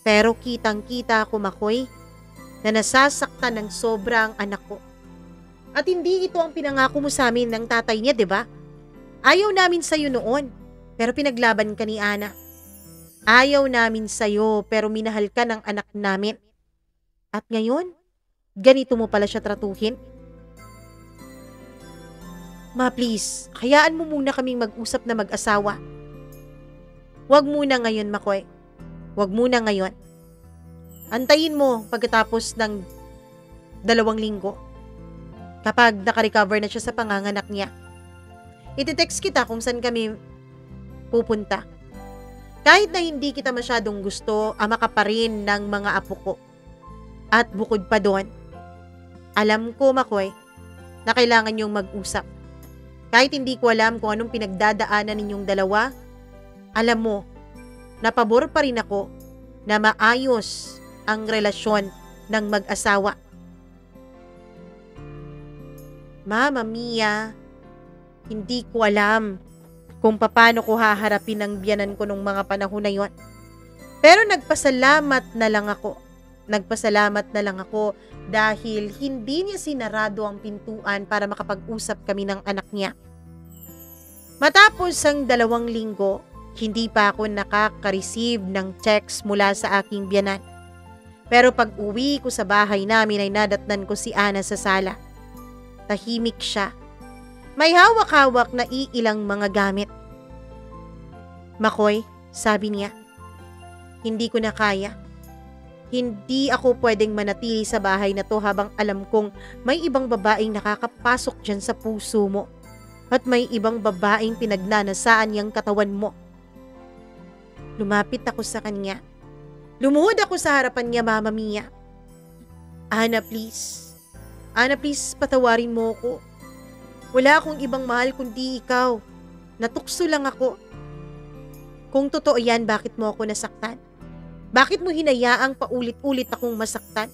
Pero kitang-kita ako, Makoy, na nasasaktan ng sobra ang anak ko. At hindi ito ang pinangako mo sa amin ng tatay niya, di ba? Ayaw namin sa'yo noon, pero pinaglaban ka ni Ana. Ayaw namin sa'yo, pero minahal ka ng anak namin. At ngayon, ganito mo pala siya tratuhin? Ma, please, hayaan mo muna kaming mag-usap na mag-asawa. Huwag muna ngayon, Makoy. Huwag muna ngayon. Antayin mo pagkatapos ng 2 linggo. Kapag nakarecover na siya sa panganganak niya. Iti-text kita kung saan kami pupunta. Kahit na hindi kita masyadong gusto, ama ka pa rin ng mga apo ko. At bukod pa doon, alam ko, Makoy, na kailangan niyong mag-usap. Kahit hindi ko alam kung anong pinagdadaanan ninyong dalawa, alam mo, napabor pa rin ako na maayos ang relasyon ng mag-asawa. Mama Mia, hindi ko alam kung paano ko haharapin ang biyanan ko nung mga panahon na yon. Pero nagpasalamat na lang ako. Nagpasalamat na lang ako dahil hindi niya sinarado ang pintuan para makapag-usap kami ng anak niya. Matapos ang 2 linggo, hindi pa ako nakaka-receive ng text mula sa aking biyanan. Pero pag uwi ko sa bahay namin ay nadatnan ko si Ana sa sala. Tahimik siya. May hawak-hawak na iilang mga gamit. Makoy, sabi niya, hindi ko na kaya. Hindi ako pwedeng manatili sa bahay na to habang alam kong may ibang babaeng nakakapasok dyan sa puso mo at may ibang babaeng pinagnanasaan yung katawan mo. Lumapit ako sa kanya. Lumuhod ako sa harapan niya, Mama Mia. Ana, please. Ana, please, patawarin mo ko. Wala akong ibang mahal kundi ikaw. Natukso lang ako. Kung totoo yan, bakit mo ako nasaktan? Bakit mo hinayaang paulit-ulit akong masaktan?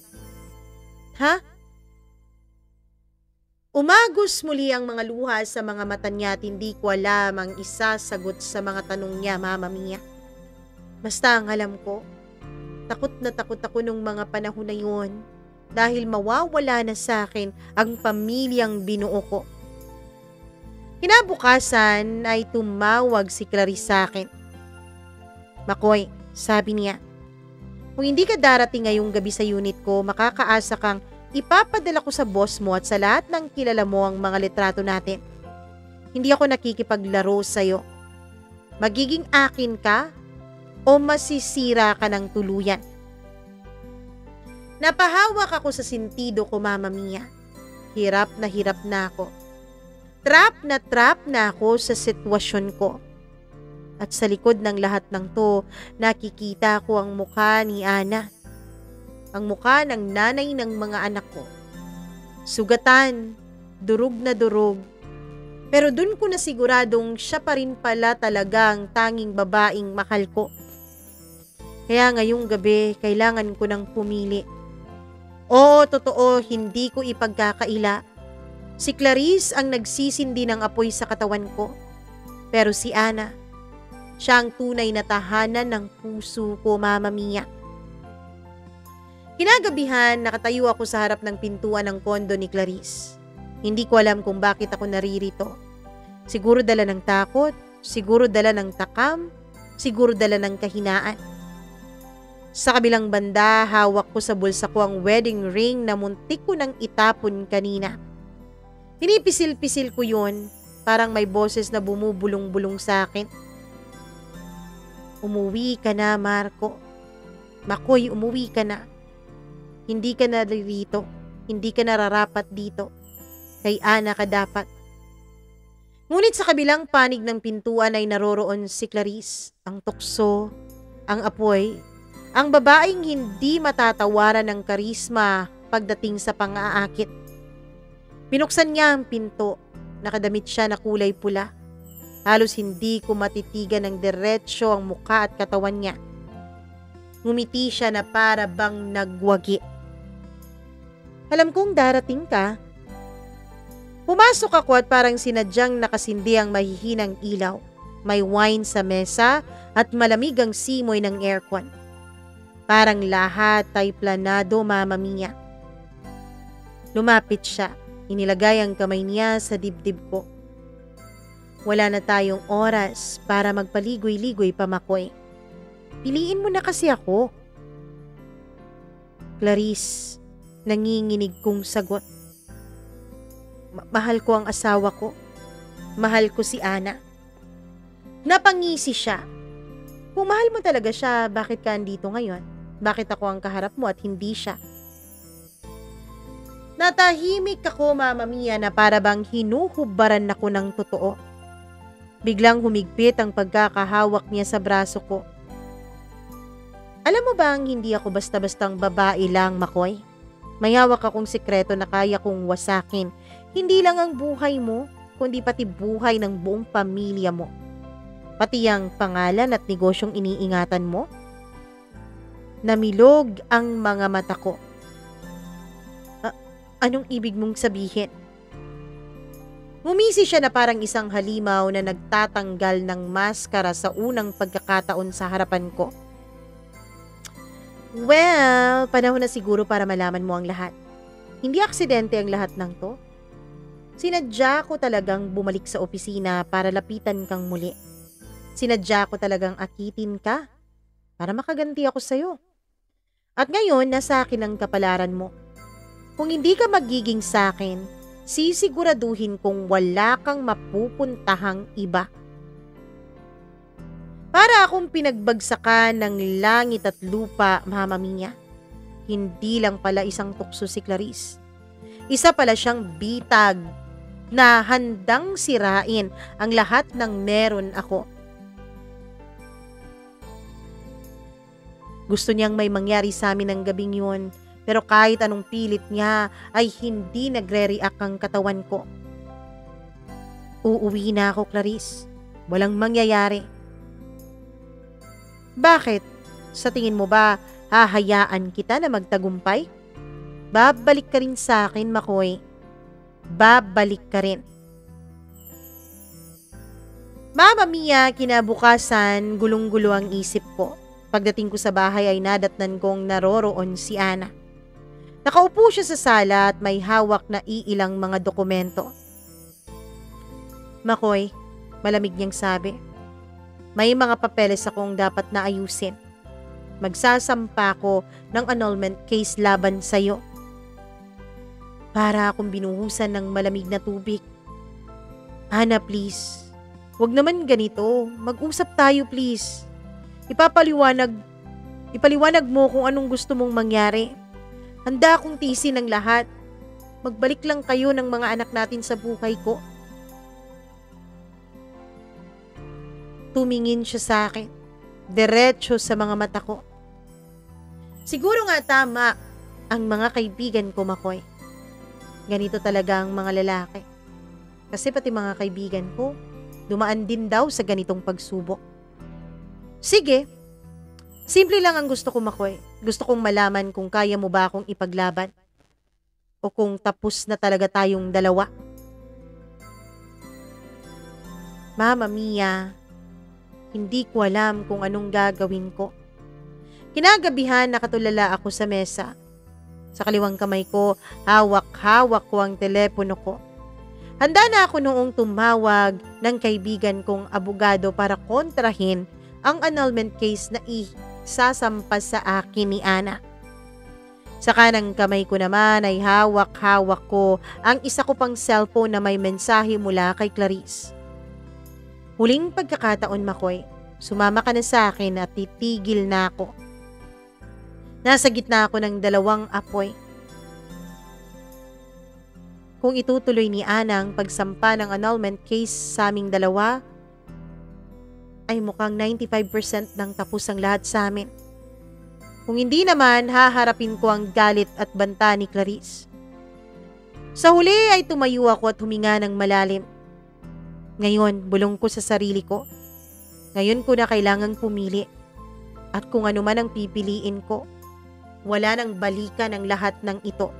Ha? Umagos muli ang mga luha sa mga mata niya at hindi ko alam ang isasagot sa mga tanong niya, Mama Mia. Basta ang alam ko, takot na takot ako nung mga panahon na yun dahil mawawala na sa akin ang pamilyang binuo ko. Kinabukasan ay tumawag si Clarice sa akin. Makoy, sabi niya, kung hindi ka darating ngayong gabi sa unit ko, makakaasa kang ipapadala ko sa boss mo at sa lahat ng kilala mo ang mga litrato natin. Hindi ako nakikipaglaro sa'yo. Magiging akin ka o masisira ka ng tuluyan. Napahawak ako sa sentido ko, Mama Mia. Hirap na ako. Trap na ako sa sitwasyon ko. At sa likod ng lahat ng to, nakikita ko ang mukha ni Ana. Ang mukha ng nanay ng mga anak ko. Sugatan, durog na durog. Pero dun ko na siguradong siya pa rin pala talaga ang tanging babaeng mahal ko. Kaya ngayong gabi, kailangan ko nang pumili. Oo, totoo, hindi ko ipagkakaila. Si Clarice ang nagsisindi ng apoy sa katawan ko. Pero si Ana, siya ang tunay na tahanan ng puso ko, Mama Mia. Kinagabihan, nakatayo ako sa harap ng pintuan ng kondo ni Clarice. Hindi ko alam kung bakit ako naririto. Siguro dala ng takot, siguro dala ng takam, siguro dala ng kahinaan. Sa kabilang banda, hawak ko sa bulsa ko ang wedding ring na muntik ko nang itapon kanina. Pinipisil-pisil ko yun, parang may boses na bumubulong-bulong sa akin. Umuwi ka na, Marco. Makoy, umuwi ka na. Hindi ka na dito. Hindi ka nararapat dito. Kay Ana ka dapat. Ngunit sa kabilang panig ng pintuan ay naroroon si Clarice, ang tukso, ang apoy, ang babaeng hindi matatawaran ng karisma pagdating sa pang-aakit. Binuksan niya ang pinto, nakadamit siya na kulay pula. Halos hindi ko matitigan ng diretsyo ang mukha at katawan niya. Ngumiti siya na para bang nagwagi. Alam kong darating ka. Pumasok ako at parang sinadyang nakasindi ang mahihinang ilaw. May wine sa mesa at malamig ang simoy ng aircon. Parang lahat ay planado, Mama Mia. Lumapit siya. Inilagay ang kamay niya sa dibdib ko. Wala na tayong oras para magpaligoy-ligoy pa, Makoy. Piliin mo na kasi ako. Clarice, nanginginig kong sagot. Mahal ko ang asawa ko. Mahal ko si Ana. Napangisi siya. Kung mahal mo talaga siya, bakit ka andito ngayon? Bakit ako ang kaharap mo at hindi siya? Natahimik ako, Mama Mia, na para bang hinuhubaran ako ng totoo. Biglang humigpit ang pagkakahawak niya sa braso ko. Alam mo bang hindi ako basta-bastang babae lang, Makoy? May hawak akong sikreto na kaya kong wasakin. Hindi lang ang buhay mo, kundi pati buhay ng buong pamilya mo. Pati ang pangalan at negosyong iniingatan mo. Namilog ang mga mata ko. Anong ibig mong sabihin? Ngumisi siya na parang isang halimaw na nagtatanggal ng maskara sa unang pagkakataon sa harapan ko. Well, panahon na siguro para malaman mo ang lahat. Hindi aksidente ang lahat ng to. Sinadya ko talagang bumalik sa opisina para lapitan kang muli. Sinadya ko talagang akitin ka para makaganti ako sa'yo. At ngayon, nasa akin ang kapalaran mo. Kung hindi ka magiging sa akin, sisiguraduhin kong wala kang mapupuntahang iba. Para akong pinagbagsakan ng langit at lupa, Mama Mia. hindi lang pala isang tukso si Clarice. Isa pala siyang bitag na handang sirain ang lahat ng meron ako. Gusto niyang may mangyari sa amin ng gabing yun, pero kahit anong pilit niya ay hindi nagre-react ang katawan ko. Uuwi na ako, Clarice. Walang mangyayari. Bakit? Sa tingin mo ba hahayaan kita na magtagumpay? Babalik ka rin sa akin, Makoy. Babalik ka rin. Mama Mia, kinabukasan, gulong-gulo ang isip ko. Pagdating ko sa bahay ay nadatnan kong naroroon si Ana. Nakaupo siya sa sala at may hawak na iilang mga dokumento. Makoy, malamig niyang sabi. May mga papeles akong dapat na ayusin. Magsasampa ko ng annulment case laban sa'yo. Para akong binuhusan ng malamig na tubig. Ana, please. Huwag naman ganito. Mag-usap tayo, please. Ipaliwanag mo kung anong gusto mong mangyari. Handa akong tiisin ang lahat. Magbalik lang kayo ng mga anak natin sa buhay ko. Tumingin siya sa akin. Diretso sa mga mata ko. Siguro nga tama ang mga kaibigan ko, Makoy. Ganito talaga ang mga lalaki. Kasi pati mga kaibigan ko, dumaan din daw sa ganitong pagsubok. Sige, simple lang ang gusto ko, Makoy. Gusto kong malaman kung kaya mo ba akong ipaglaban. O kung tapos na talaga tayong dalawa. Mama Mia, hindi ko alam kung anong gagawin ko. Kinagabihan nakatulala ako sa mesa. Sa kaliwang kamay ko, hawak-hawak ko ang telepono ko. Handa na ako noong tumawag ng kaibigan kong abogado para kontrahin ang annulment case na isasampas sa akin ni Ana. Sa kanang kamay ko naman ay hawak-hawak ko ang isa ko pang cellphone na may mensahe mula kay Clarice. Huling pagkakataon, Makoy, sumama ka na sa akin at titigil na ako. Nasa gitna ako ng dalawang apoy. Kung itutuloy ni Ana ang pagsampa ng annulment case sa aming dalawa, ay mukhang 95% ng tapos ang lahat sa amin. Kung hindi naman, haharapin ko ang galit at banta ni Clarice. Sa huli ay tumayo ako at huminga ng malalim. Ngayon, bulong ko sa sarili ko. Ngayon ko na kailangang pumili. At kung ano man ang pipiliin ko, wala nang balikan ang lahat ng ito.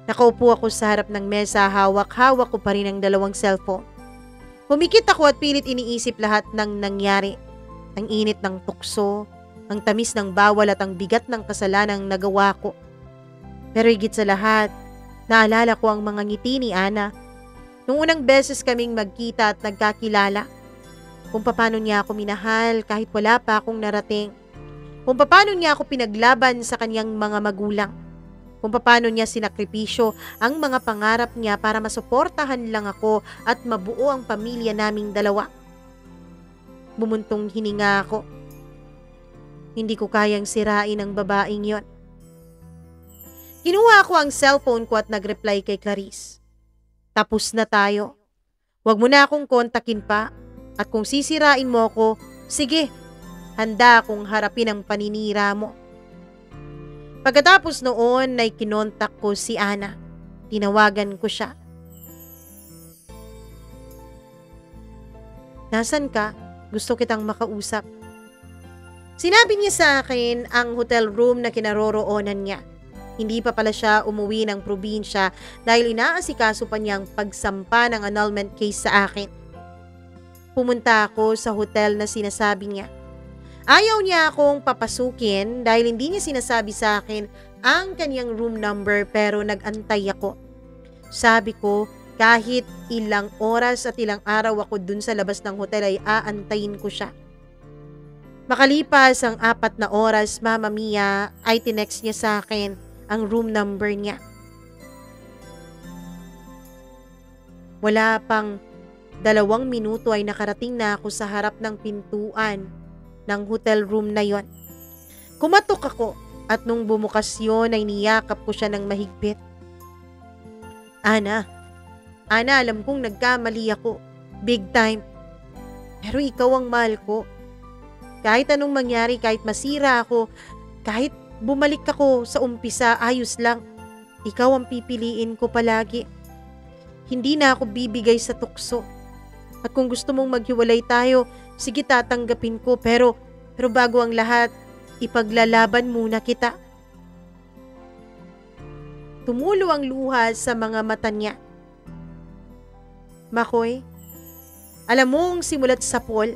Nakaupo ako sa harap ng mesa, hawak-hawak ko pa rin ang dalawang cellphone. Pumikit ako at pilit iniisip lahat ng nangyari. Ang init ng tukso, ang tamis ng bawal at ang bigat ng kasalanang nagawa ko. Pero higit sa lahat, naalala ko ang mga ngiti ni Ana. Nung unang beses kaming magkita at nagkakilala. Kung paano niya ako minahal kahit wala pa akong narating. Kung paano niya ako pinaglaban sa kanyang mga magulang. Kung paano niya sinakripisyo ang mga pangarap niya para masuportahan lang ako at mabuo ang pamilya naming dalawa. Bumuntong hininga ako. Hindi ko kayang sirain ang babaeng yon. Kinuha ko ang cellphone ko at nag-reply kay Clarice. Tapos na tayo. Huwag mo na akong kontakin pa. At kung sisirain mo ako, sige. Handa akong harapin ang paninira mo. Pagkatapos noon ay kinontak ko si Ana. Tinawagan ko siya. Nasaan ka? Gusto kitang makausap. Sinabi niya sa akin ang hotel room na kinaroroonan niya. Hindi pa pala siya umuwi ng probinsya dahil inaasikaso pa niyang pagsampa ng annulment case sa akin. Pumunta ako sa hotel na sinasabi niya. Ayaw niya akong papasukin dahil hindi niya sinasabi sa akin ang kanyang room number pero nag-antay ako. Sabi ko, kahit ilang oras at ilang araw ako dun sa labas ng hotel ay aantayin ko siya. Makalipas ang 4 na oras, Mama Mia, ay tinext niya sa akin ang room number niya. Wala pang 2 minuto ay nakarating na ako sa harap ng pintuan ng hotel room na yon. Kumatok ako At nung bumukas yun ay niyakap ko siya ng mahigpit. Ana, alam kong nagkamali ako. Big time. Pero ikaw ang mahal ko. Kahit anong mangyari, kahit masira ako, kahit bumalik ako sa umpisa, ayos lang. Ikaw ang pipiliin ko palagi. Hindi na ako bibigay sa tukso. At kung gusto mong maghiwalay tayo, sige tatanggapin ko. Pero bago ang lahat, ipaglalaban muna kita. Tumulo ang luha sa mga mata niya. Makoy, alam mong simulat sa Paul,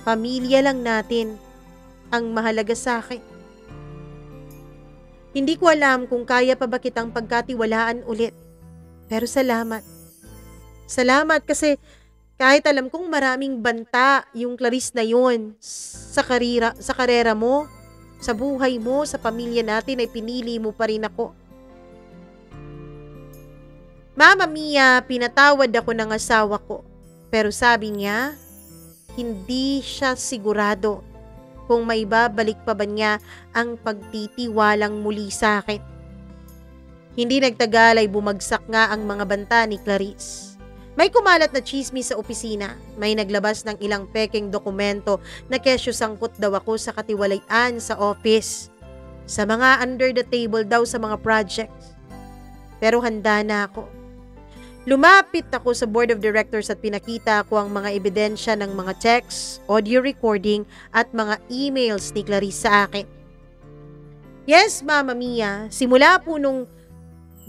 pamilya lang natin ang mahalaga sa akin. Hindi ko alam kung kaya pa ba kitang pagkatiwalaan ulit. Pero salamat. Salamat kasi kahit alam kong maraming banta yung Clarice na yun sa karera mo, sa buhay mo, sa pamilya natin ay pinili mo pa rin ako. Mama Mia, pinatawad ako ng asawa ko. Pero sabi niya, hindi siya sigurado kung may babalik pa ba niya ang pagtitiwalang muli sa akin. Hindi nagtagal ay bumagsak nga ang mga banta ni Clarice. May kumalat na chismis sa opisina. May naglabas ng ilang peking dokumento na kesyo sangkot daw ako sa katiwalian sa office. Sa mga under the table daw sa mga projects. Pero handa na ako. Lumapit ako sa board of directors at pinakita ko ang mga ebidensya ng mga texts, audio recording at mga emails ni Clarice sa akin. Yes, Mama Mia, simula po nung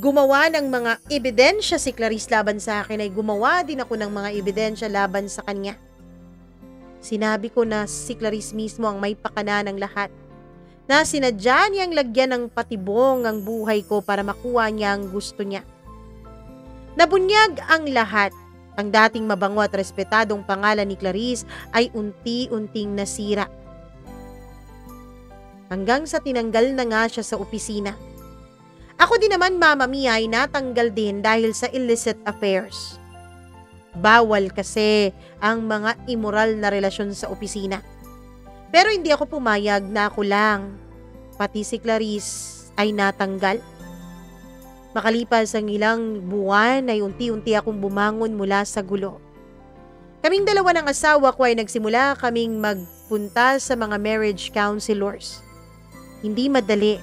gumawa ng mga ebidensya si Clarice laban sa akin ay gumawa din ako ng mga ebidensya laban sa kanya. Sinabi ko na si Clarice mismo ang may pakana ng lahat. Na sinadya niyang lagyan ng patibong ang buhay ko para makuha niya ang gusto niya. Nabunyag ang lahat. Ang dating mabango at respetadong pangalan ni Clarice ay unti-unting nasira. Hanggang sa tinanggal na nga siya sa opisina. Ako din naman, Mama Mia, ay natanggal din dahil sa illicit affairs. Bawal kasi ang mga immoral na relasyon sa opisina. Pero hindi ako pumayag na ako lang. Pati si Clarice ay natanggal. Makalipas ang ilang buwan ay unti-unti akong bumangon mula sa gulo. Kaming dalawa ng asawa ko ay nagsimula kaming magpunta sa mga marriage counselors. Hindi madali.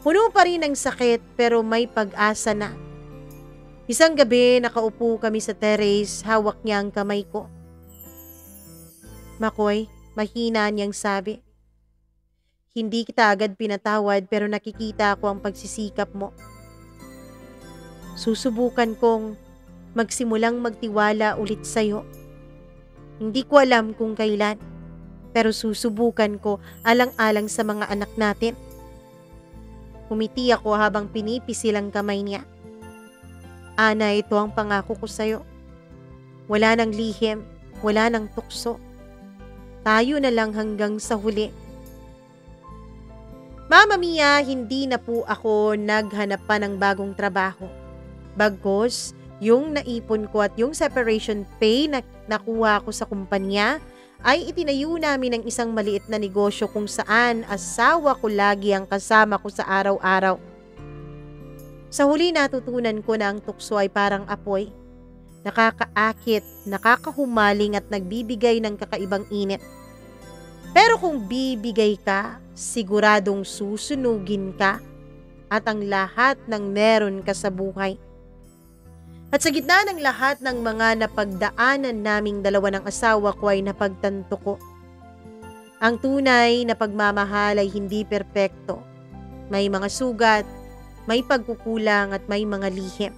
Puno pa rin ang sakit pero may pag-asa na. Isang gabi nakaupo kami sa terrace, hawak niya ang kamay ko. Makoy, mahina niyang sabi. Hindi kita agad pinatawad pero nakikita ko ang pagsisikap mo. Susubukan kong magsimulang magtiwala ulit sa'yo. Hindi ko alam kung kailan, pero susubukan ko alang-alang sa mga anak natin. Umiti ako habang pinipisil ang kamay niya. Ana, ito ang pangako ko sa'yo. Wala nang lihim, wala nang tukso. Tayo na lang hanggang sa huli. Mama Mia, hindi na po ako naghanap pa ng bagong trabaho. Bagkus, yung naipon ko at yung separation pay na nakuha ko sa kumpanya ay itinayo namin ng isang maliit na negosyo kung saan asawa ko lagi ang kasama ko sa araw-araw. Sa huli natutunan ko na ang tukso ay parang apoy. Nakakaakit, nakakahumaling at nagbibigay ng kakaibang init. Pero kung bibigay ka, siguradong susunugin ka at ang lahat ng meron ka sa buhay. At sa gitna ng lahat ng mga napagdaanan naming dalawa ng asawa ko ay napagtanto ko. Ang tunay na pagmamahal ay hindi perpekto. May mga sugat, may pagkukulang at may mga lihim.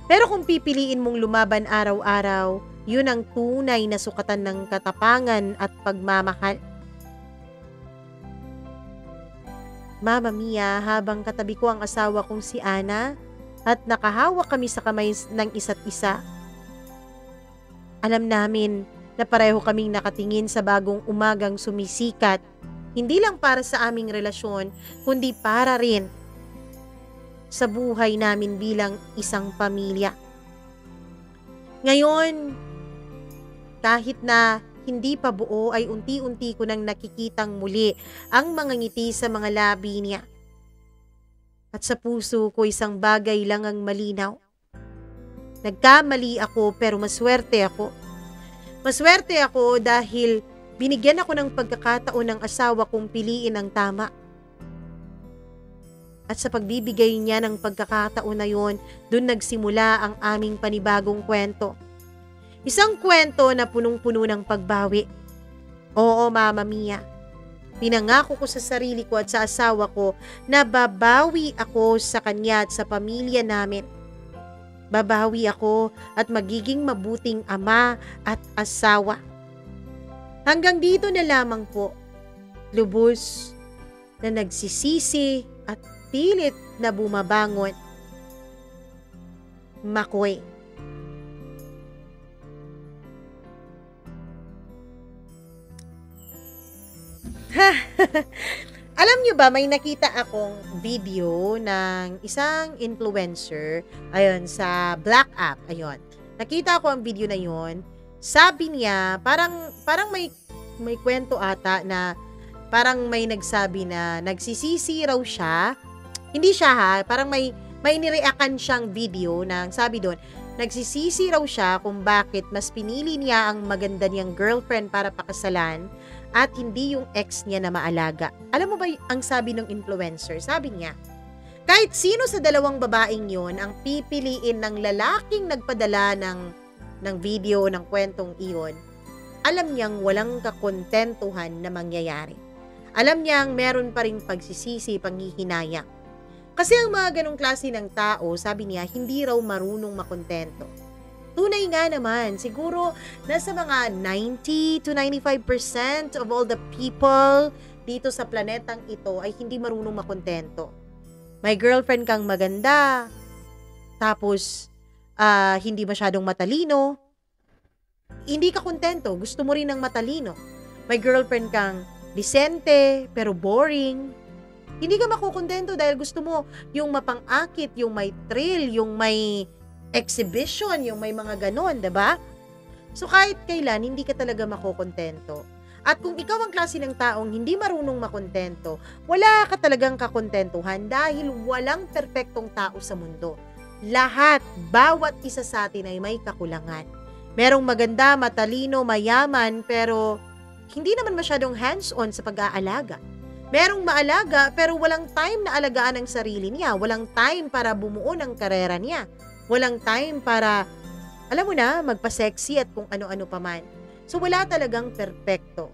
Pero kung pipiliin mong lumaban araw-araw, yun ang tunay na sukatan ng katapangan at pagmamahal. Mama Mia, habang katabi ko ang asawa kong si Ana, at nakahawak kami sa kamay ng isa't isa. Alam namin na pareho kaming nakatingin sa bagong umagang sumisikat, hindi lang para sa aming relasyon, kundi para rin sa buhay namin bilang isang pamilya. Ngayon, kahit na hindi pa buo ay unti-unti ko nang nakikitang muli ang mga ngiti sa mga labi niya. At sa puso ko isang bagay lang ang malinaw. Nagkamali ako pero maswerte ako. Maswerte ako dahil binigyan ako ng pagkakataon ng asawa kong piliin ang tama. At sa pagbibigay niya ng pagkakataon na yon, dun nagsimula ang aming panibagong kwento. Isang kwento na punong-puno ng pagbawi. Oo, Mama Mia. Pinangako ko sa sarili ko at sa asawa ko na babawi ako sa kanya at sa pamilya namin. Babawi ako at magiging mabuting ama at asawa. Hanggang dito na lamang po, lubos na nagsisisi at pilit na bumabangon. Makoy. Alam nyo ba, may nakita akong video ng isang influencer, ayun, sa Black App, ayun. Nakita ko ang video na yon. Sabi niya, parang may kwento ata na parang may nagsabi na nagsisisi raw siya. Hindi siya ha, parang may nireakan siyang video na sabi doon, nagsisisi raw siya kung bakit mas pinili niya ang maganda niyang girlfriend para pakasalan at hindi yung ex niya na maalaga. Alam mo ba ang sabi ng influencer? Sabi niya, kahit sino sa dalawang babaeng yon ang pipiliin ng lalaking nagpadala ng video, ng kwentong iyon, alam niyang walang kakontentuhan na mangyayari. Alam niyang meron pa ring pagsisisi, panghihinayang. Kasi ang mga ganong klase ng tao, sabi niya, hindi raw marunong makontento. Tunay nga naman, siguro nasa mga 90 to 95% of all the people dito sa planetang ito ay hindi marunong makontento. May girlfriend kang maganda, tapos hindi masyadong matalino, hindi ka kontento, gusto mo rin ng matalino. May girlfriend kang disente pero boring, hindi ka makukontento dahil gusto mo yung mapang-akit, yung may thrill, yung may exhibition, yung may mga ganon, diba? So kahit kailan, hindi ka talaga makukontento. At kung ikaw ang klase ng taong hindi marunong makontento, wala ka talagang kakontentuhan dahil walang perpektong tao sa mundo. Lahat, bawat isa sa atin ay may kakulangan. Merong maganda, matalino, mayaman, pero hindi naman masyadong hands-on sa pag-aalaga. Merong maalaga, pero walang time na alagaan ang sarili niya. Walang time para bumuo ng karera niya. Walang time para, alam mo na, magpa-sexy at kung ano-ano pa man. So wala talagang perpekto.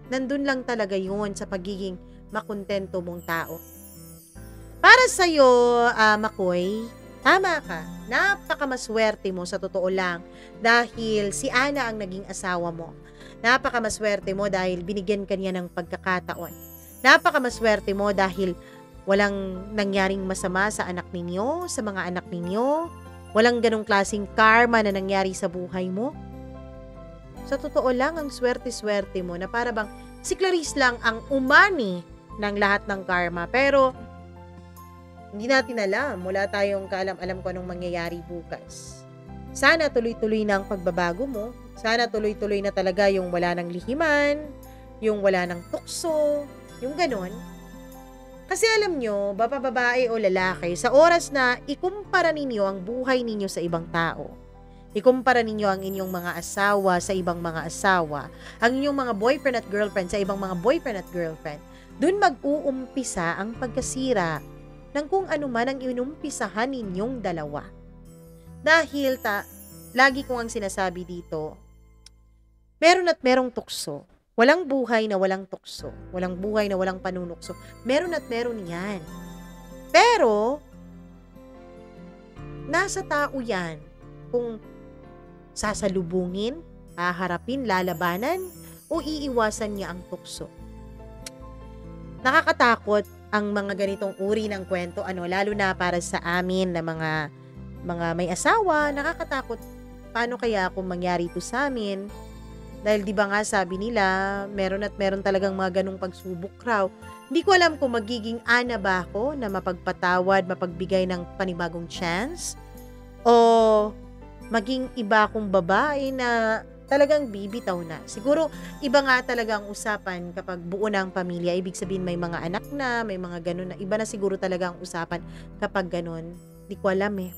Nandun lang talaga yun sa pagiging makontento mong tao. Para sa'yo, Makoy, tama ka. Napakamaswerte mo sa totoo lang dahil si Ana ang naging asawa mo. Napakamaswerte mo dahil binigyan ka niya ng pagkakataon. Napakamaswerte mo dahil walang nangyaring masama sa anak ninyo, sa mga anak ninyo. Walang ganong klaseng karma na nangyari sa buhay mo. Sa totoo lang, ang swerte-swerte mo na para bang si Clarice lang ang umani ng lahat ng karma. Pero hindi natin alam. Wala tayong kaalam-alam kung anong mangyayari bukas. Sana tuloy-tuloy na ang pagbabago mo. Sana tuloy-tuloy na talaga yung wala ng lihiman, yung wala ng tukso, yung ganon. Kasi alam nyo, babae o lalaki, sa oras na ikumpara ninyo ang buhay ninyo sa ibang tao, ikumpara ninyo ang inyong mga asawa sa ibang mga asawa, ang inyong mga boyfriend at girlfriend sa ibang mga boyfriend at girlfriend, dun mag-uumpisa ang pagkasira ng kung ano man ang inumpisahan ninyong dalawa. Dahil lagi ko ang sinasabi dito, meron at merong tukso. Walang buhay na walang tukso. Walang buhay na walang panunukso. Meron at meron yan. Pero, nasa tao yan kung sasalubungin, haharapin, lalabanan, o iiwasan niya ang tukso. Nakakatakot ang mga ganitong uri ng kwento, lalo na para sa amin na mga may asawa, nakakatakot. Paano kaya kung mangyari ito sa amin? Dahil di ba nga sabi nila, meron at meron talagang mga ganung pagsubok raw. Hindi ko alam kung magiging Ana ba ako na mapagpatawad, mapagbigay ng panibagong chance, o maging iba akong babae na talagang bibitaw na. Siguro, iba nga talaga ang usapan kapag buo na ang pamilya. Ibig sabihin may mga anak na, may mga ganun na. Iba na siguro talaga ang usapan kapag ganun. Di ko alam eh.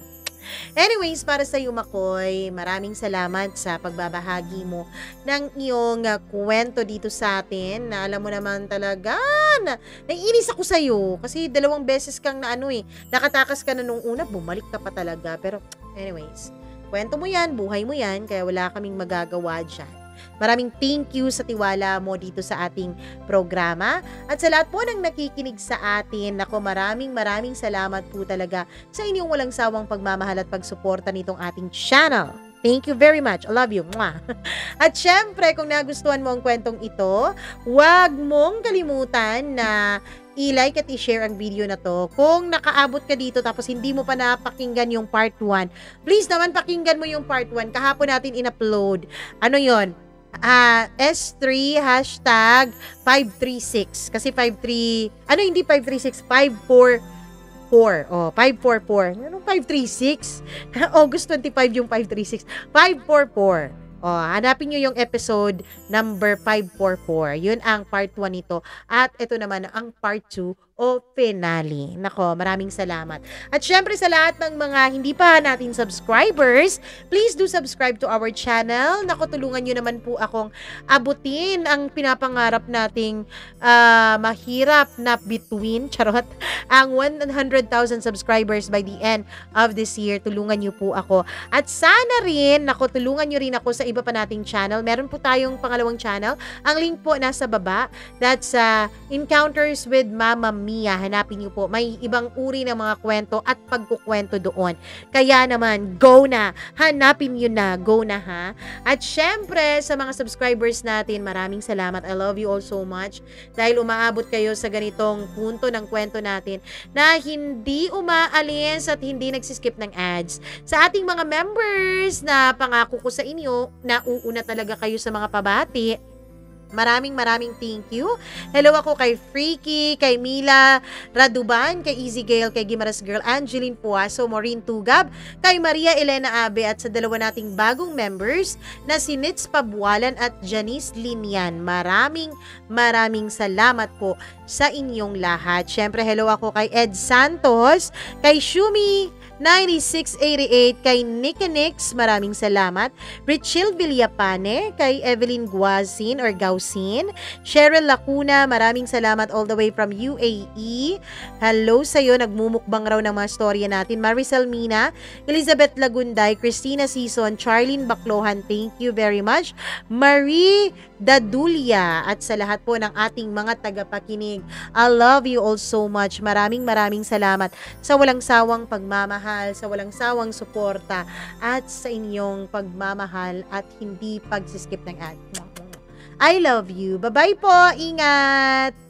Anyways, para sa iyo, Makoy, maraming salamat sa pagbabahagi mo ng iyong kwento dito sa atin, na alam mo naman talaga na naiinis ako sa iyo kasi 2 beses kang nakatakas ka na nung una, bumalik ka pa talaga. Pero anyways, kwento mo yan, buhay mo yan, kaya wala kaming magagawa dyan. Maraming thank you sa tiwala mo dito sa ating programa. At sa lahat po ng nakikinig sa atin, nako, maraming salamat po talaga sa inyong walang sawang pagmamahal at pagsuporta nitong ating channel. Thank you very much. I love you. Mwah. At syempre, kung nagustuhan mo ang kwentong ito, huwag mong kalimutan na i-like at i-share ang video na to. Kung nakaabot ka dito tapos hindi mo pa napakinggan yung part 1, please naman pakinggan mo yung part 1. Kahapon natin in-upload. Ano yon? S3 hashtag 536. Kasi 53, hindi 536, 544. Oh, 544. Anong 536? August 25 yung 536. 544. Oh, hanapin nyo yung episode number 544. Yun ang part 1 nito. At ito naman ang part 2 o finale. Nako, maraming salamat. At syempre sa lahat ng mga hindi pa natin subscribers, please do subscribe to our channel. Nako, tulungan nyo naman po akong abutin ang pinapangarap nating mahirap na bituin, charot, ang 100,000 subscribers by the end of this year. Tulungan nyo po ako. At sana rin, nako, tulungan nyo rin ako sa iba pa nating channel. Meron po tayong pangalawang channel. Ang link po nasa baba. That's Encounters with Mama Mia. Hanapin niyo po. May ibang uri ng mga kwento at pagkukwento doon. Kaya naman, go na. Hanapin niyo na. Go na, ha? At syempre, sa mga subscribers natin, maraming salamat. I love you all so much. Dahil umaabot kayo sa ganitong punto ng kwento natin na hindi umaalis at hindi nagsiskip ng ads. Sa ating mga members na pangako ko sa inyo, na uuna talaga kayo sa mga pabati. Maraming thank you. Hello ako kay Freaky, kay Mila Raduban, kay Easy Gale, kay Gimaras Girl, Angeline Puaso, Maureen Tugab, kay Maria Elena Abe, at sa dalawa nating bagong members na si Nitz Pabualan at Janice Linian. Maraming salamat po sa inyong lahat. Syempre, hello ako kay Ed Santos, kay Shumi 9688, kay Nikanix, maraming salamat. Richil Villapane, kay Evelyn Guazin or Gausin, Cheryl Lacuna, maraming salamat all the way from UAE. Hello sa'yo, nagmumukbang raw ng mga storya natin. Maricel Mina, Elizabeth Lagunday, Christina Sison, Charlene Baclohan, thank you very much. Marie Dadulia, at sa lahat po ng ating mga tagapakinig, I love you all so much. Maraming salamat sa walang sawang pagmamahal, sa walang sawang suporta, at sa inyong pagmamahal at hindi pagsiskip ng ad. I love you. Bye-bye po. Ingat!